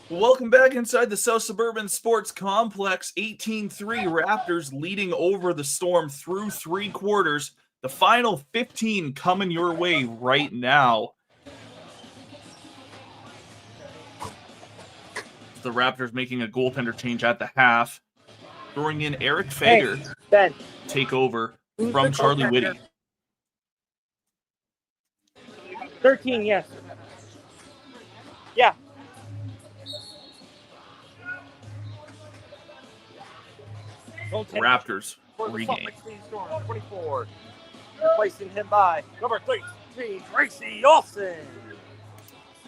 Welcome back inside the South Suburban Sports Complex. 18-3 Raptors leading over the Storm through 3 quarters. The final 15 coming your way right now. The Raptors making a goaltender change at the half. Throwing in Eric Fager. Ben. Take over from Charlie Whitty. 13, yes. Yeah. Raptors regain. 24. Replacing him by number 13, Tracy Olsen.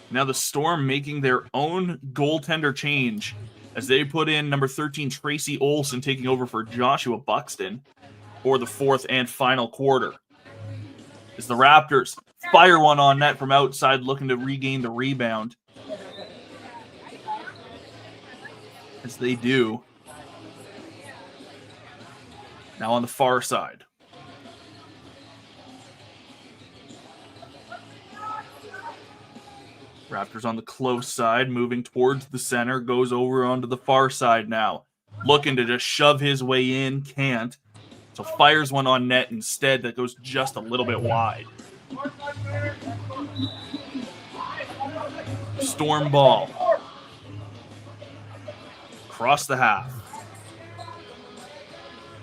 Now the Storm making their own goaltender change as they put in number 13, Tracy Olsen, taking over for Joshua Buxton for the fourth and final quarter. As the Raptors fire one on net from outside, looking to regain the rebound. As they do. Now on the far side. Raptors on the close side, moving towards the center, goes over onto the far side now. Looking to just shove his way in, can't. So fires one on net instead that goes just a little bit wide. Storm ball. Across the half.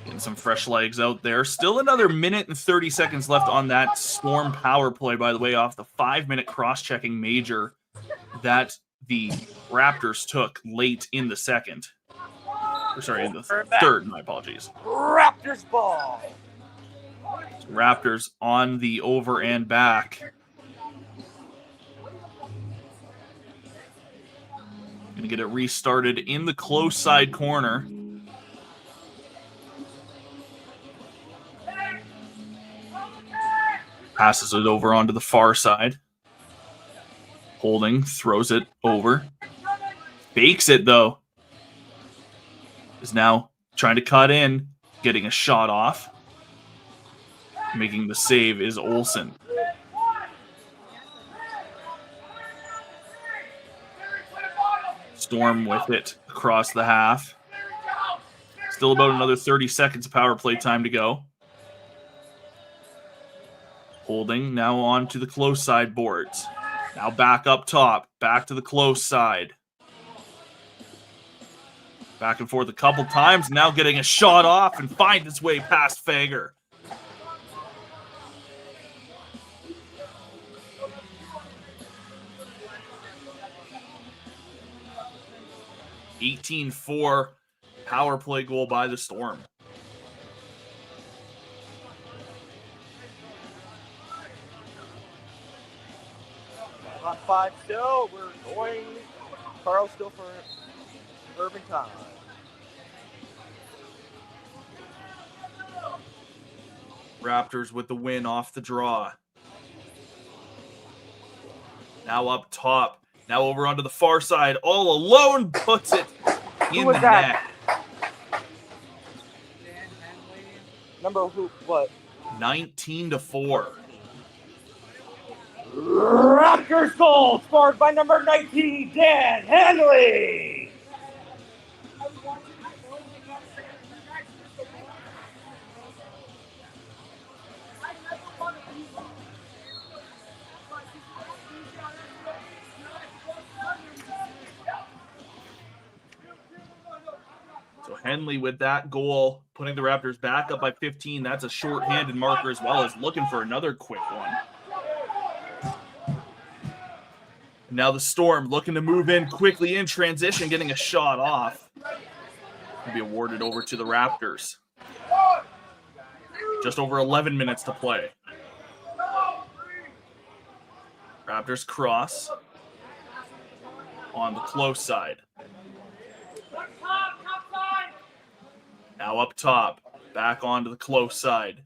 Getting some fresh legs out there. Still another minute and 30 seconds left on that Storm power play, by the way, off the 5-minute cross-checking major that the Raptors took late in the second. Or sorry, in the third, my apologies. Raptors ball. Raptors on the over and back. Gonna get it restarted in the close side corner. Passes it over onto the far side. Holding, throws it over. Fakes it, though. Is now trying to cut in, getting a shot off. Making the save is Olsen. Storm with it across the half. Still about another 30 seconds of power play time to go. Holding now on to the close side boards. Now back up top, back to the close side. Back and forth a couple times, now getting a shot off and finds its way past Fager. (18-4) power play goal by the Storm. On 5 still, we're going. Carl still for Urban time. Raptors with the win off the draw. Now up top. Now over onto the far side. All alone puts it in the net. Number who? What? 19-4. Raptors goal scored by number 19, Dan Henley. So Henley with that goal, putting the Raptors back up by 15. That's a short-handed marker as well as looking for another quick one. Now the Storm looking to move in quickly in transition, getting a shot off. Will be awarded over to the Raptors. Just over 11 minutes to play. Raptors cross on the close side. Now up top, back onto the close side.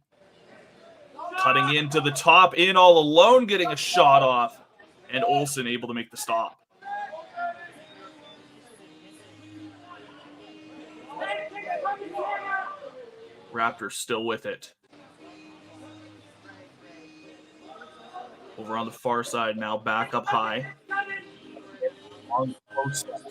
Cutting into the top, in all alone, getting a shot off. And Olsen able to make the stop. Raptors still with it. Over on the far side now, back up high. On the close side.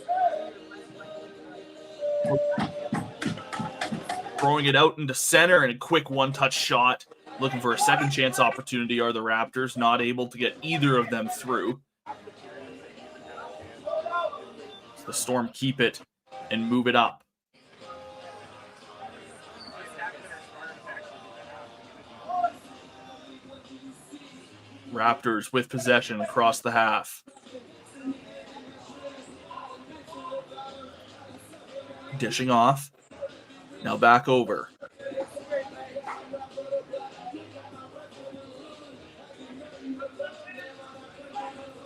Throwing it out into center and a quick one-touch shot. Looking for a second chance opportunity are the Raptors, not able to get either of them through. So the Storm keep it and move it up. Raptors with possession across the half. Dishing off. Now back over.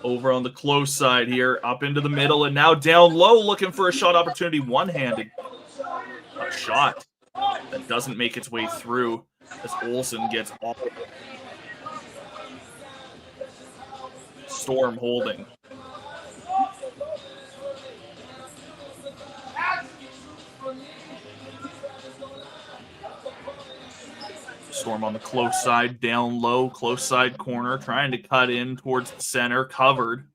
Over on the close side here, up into the middle, and now down low, looking for a shot opportunity, one-handed. A shot that doesn't make its way through as Olsen gets all of it. Storm holding. Storm on the close side, down low, close side corner, trying to cut in towards the center, covered.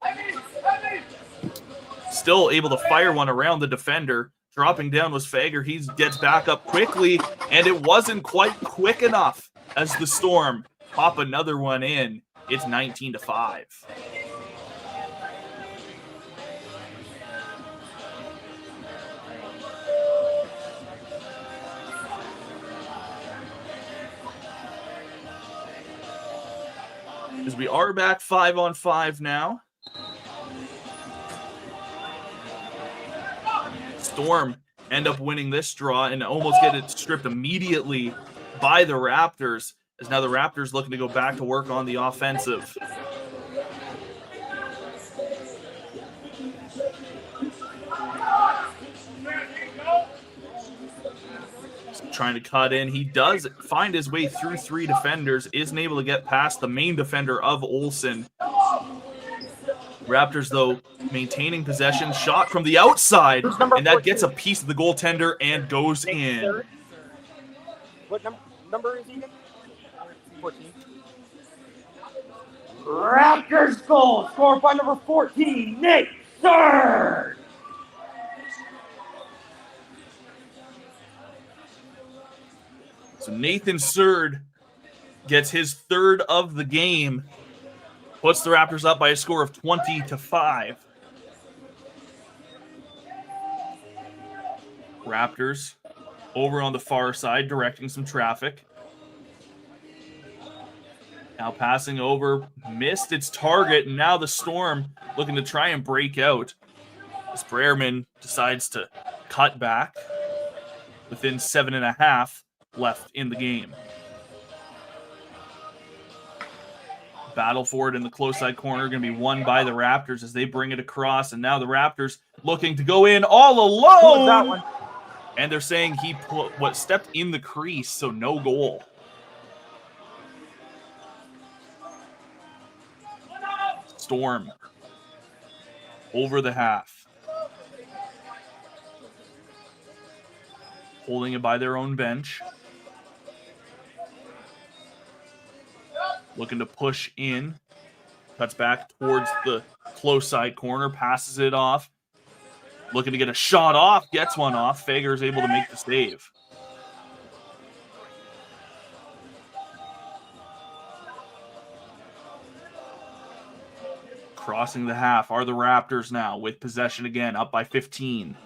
Still able to fire one around the defender. Dropping down was Fager. He gets back up quickly, and it wasn't quite quick enough as the Storm pop another one in. It's 19-5. As we are back 5-on-5 now. Storm end up winning this draw and almost get it stripped immediately by the Raptors, as now the Raptors looking to go back to work on the offensive. Trying to cut in. He does find his way through 3 defenders, isn't able to get past the main defender of Olsen. Raptors, though, maintaining possession. Shot from the outside, and that gets a piece of the goaltender and goes in. What number is he again? 14. Raptors goal scored by number 14, Nate Third. So Nathan Surd gets his 3rd of the game, puts the Raptors up by a score of 20-5. Raptors over on the far side, directing some traffic. Now passing over, missed its target, and now the Storm looking to try and break out. As Breyerman decides to cut back within 7.5 left in the game. Battle for it in the close side corner, going to be won by the Raptors as they bring it across, and now the Raptors looking to go in all alone. Who was that one? And they're saying he stepped in the crease, so no goal. Storm over the half. Holding it by their own bench. Looking to push in. Cuts back towards the close side corner. Passes it off. Looking to get a shot off. Gets one off. Fager is able to make the save. Crossing the half are the Raptors now with possession again, up by 15.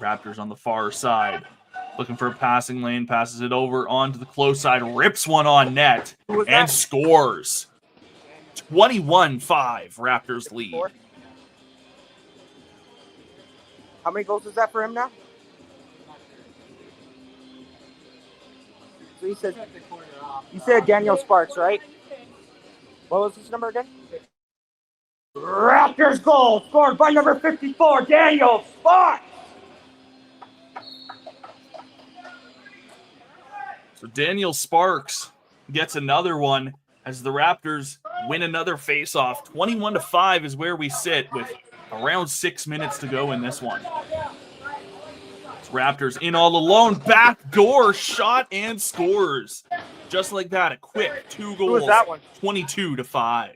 Raptors on the far side. Looking for a passing lane, passes it over onto the close side, rips one on net, and scores. 21-5, Raptors lead. How many goals is that for him now? So you said Daniel Sparks, right? What was his number again? Raptors goal scored by number 54, Daniel Sparks. So Daniel Sparks gets another one as the Raptors win another face-off. 21-5 is where we sit with around 6 minutes to go in this one. It's Raptors in all alone, backdoor shot and scores. Just like that, a quick 2 goals. Who was that one? 22-5.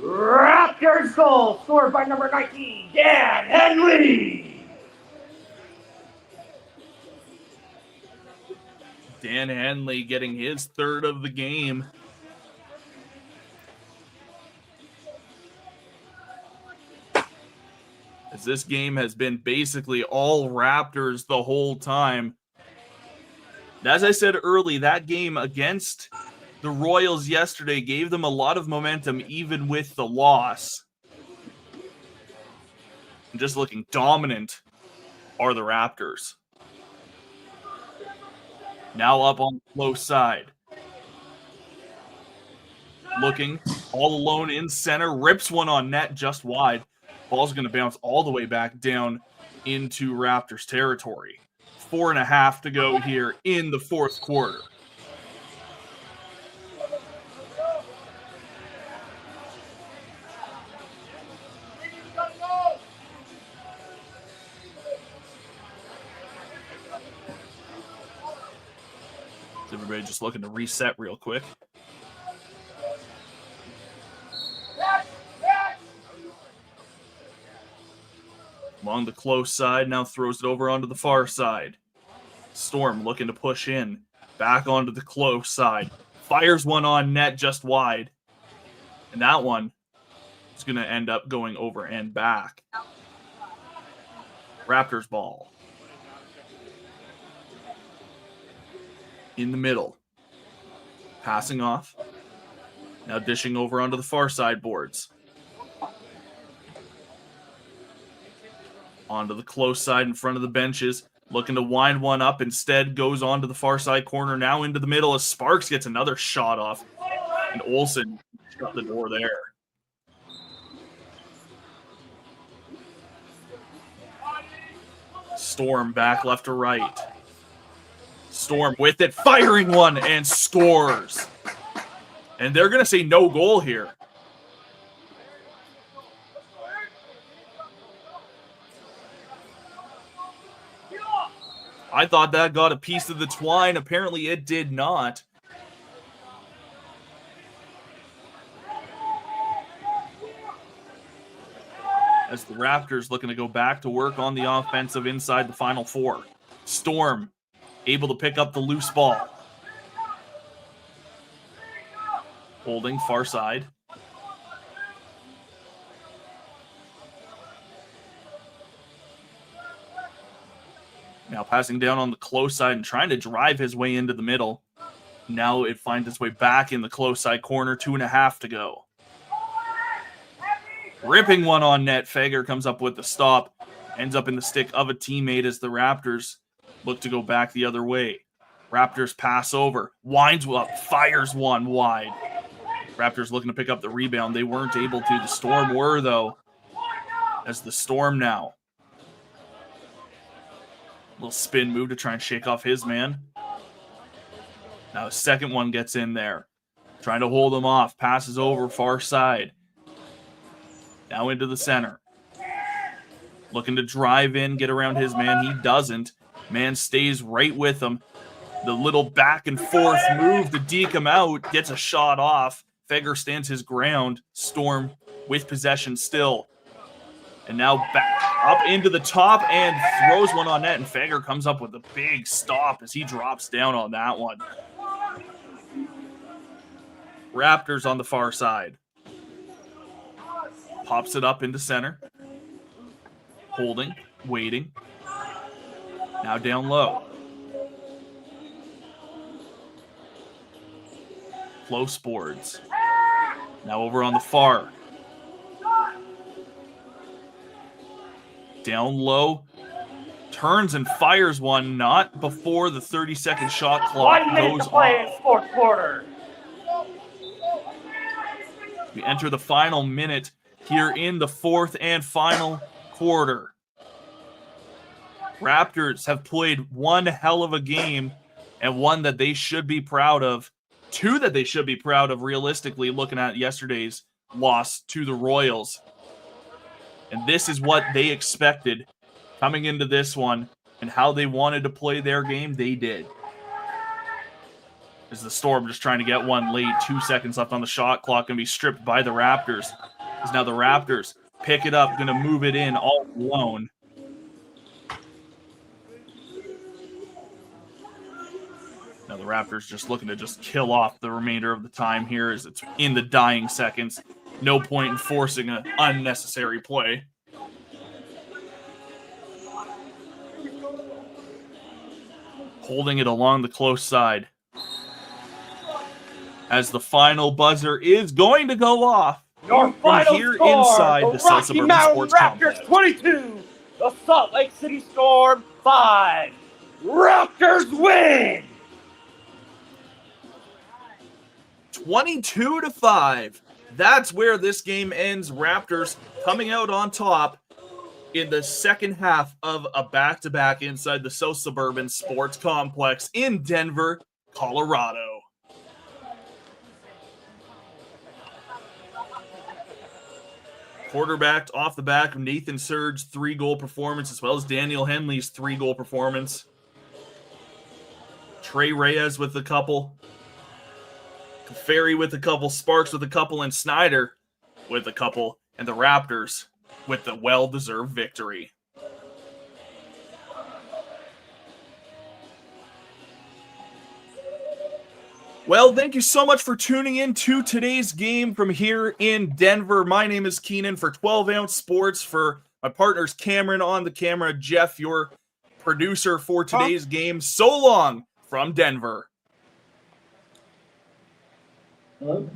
Raptors goal scored by number 19, Dan Henley. Dan Henley getting his 3rd of the game. As this game has been basically all Raptors the whole time. As I said early, that game against the Royals yesterday gave them a lot of momentum even with the loss. And just looking dominant are the Raptors. Now up on the close side. Looking all alone in center. Rips one on net just wide. Ball's going to bounce all the way back down into Raptors territory. 4.5 to go here in the 4th quarter. Everybody just looking to reset real quick. Along the close side, now throws it over onto the far side. Storm looking to push in. Back onto the close side. Fires one on net just wide. And that one is going to end up going over and back. Raptors ball. In the middle. Passing off. Now dishing over onto the far side boards. Onto the close side in front of the benches. Looking to wind one up. Instead goes onto the far side corner. Now into the middle as Sparks gets another shot off. And Olsen shut the door there. Storm back left to right. Storm with it. Firing one and scores. And they're going to say no goal here. I thought that got a piece of the twine. Apparently it did not. As the Raptors looking to go back to work on the offensive inside the final four. Storm able to pick up the loose ball. Holding far side. Now passing down on the close side and trying to drive his way into the middle. Now it finds its way back in the close side corner. 2.5 to go. Ripping one on net. Fager comes up with the stop. Ends up in the stick of a teammate as the Raptors look to go back the other way. Raptors pass over. Winds up. Fires one wide. Raptors looking to pick up the rebound. They weren't able to. The Storm were, though. As the Storm now. Little spin move to try and shake off his man. Now a second one gets in there. Trying to hold him off. Passes over far side. Now into the center. Looking to drive in, get around his man. He doesn't. Man stays right with him. The little back and forth move to deke him out. Gets a shot off. Fager stands his ground. Storm with possession still. And now back up into the top and throws one on net. And Fager comes up with a big stop as he drops down on that one. Raptors on the far side. Pops it up into center. Holding, waiting. Now down low. Close boards. Now over on the far. Down low. Turns and fires one, not before the 30-second shot clock 1 minute goes to play off. in fourth quarter. We enter the final minute here in the fourth and final quarter. Raptors have played one hell of a game and one that they should be proud of. Two that they should be proud of realistically looking at yesterday's loss to the Royals. And this is what they expected coming into this one and how they wanted to play their game, they did. As the Storm just trying to get one late, 2 seconds left on the shot clock, and be stripped by the Raptors. As now the Raptors pick it up, going to move it in all alone. Now the Raptors just looking to just kill off the remainder of the time here as it's in the dying seconds. No point in forcing an unnecessary play. Holding it along the close side. As the final buzzer is going to go off. Your final here score, inside the South Rocky Suburban Mountain Sports Raptors Complex. 22, the Salt Lake City Storm 5. Raptors win! 22-5. That's where this game ends. Raptors coming out on top in the second half of a back-to-back inside the South Suburban Sports Complex in Denver, Colorado. Quarterbacked off the back of Nathan Surge's 3-goal performance, as well as Daniel Henley's 3-goal performance. Trey Reyes with a couple. Ferry with a couple. Sparks with a couple. And Snyder with a couple. And the Raptors with the well-deserved victory. Well, thank you so much for tuning in to today's game from here in Denver. My name is Keenan for 12 Ounce Sports. For my partners Cameron on the camera, Jeff, your producer for today's game. So long from Denver. Hello?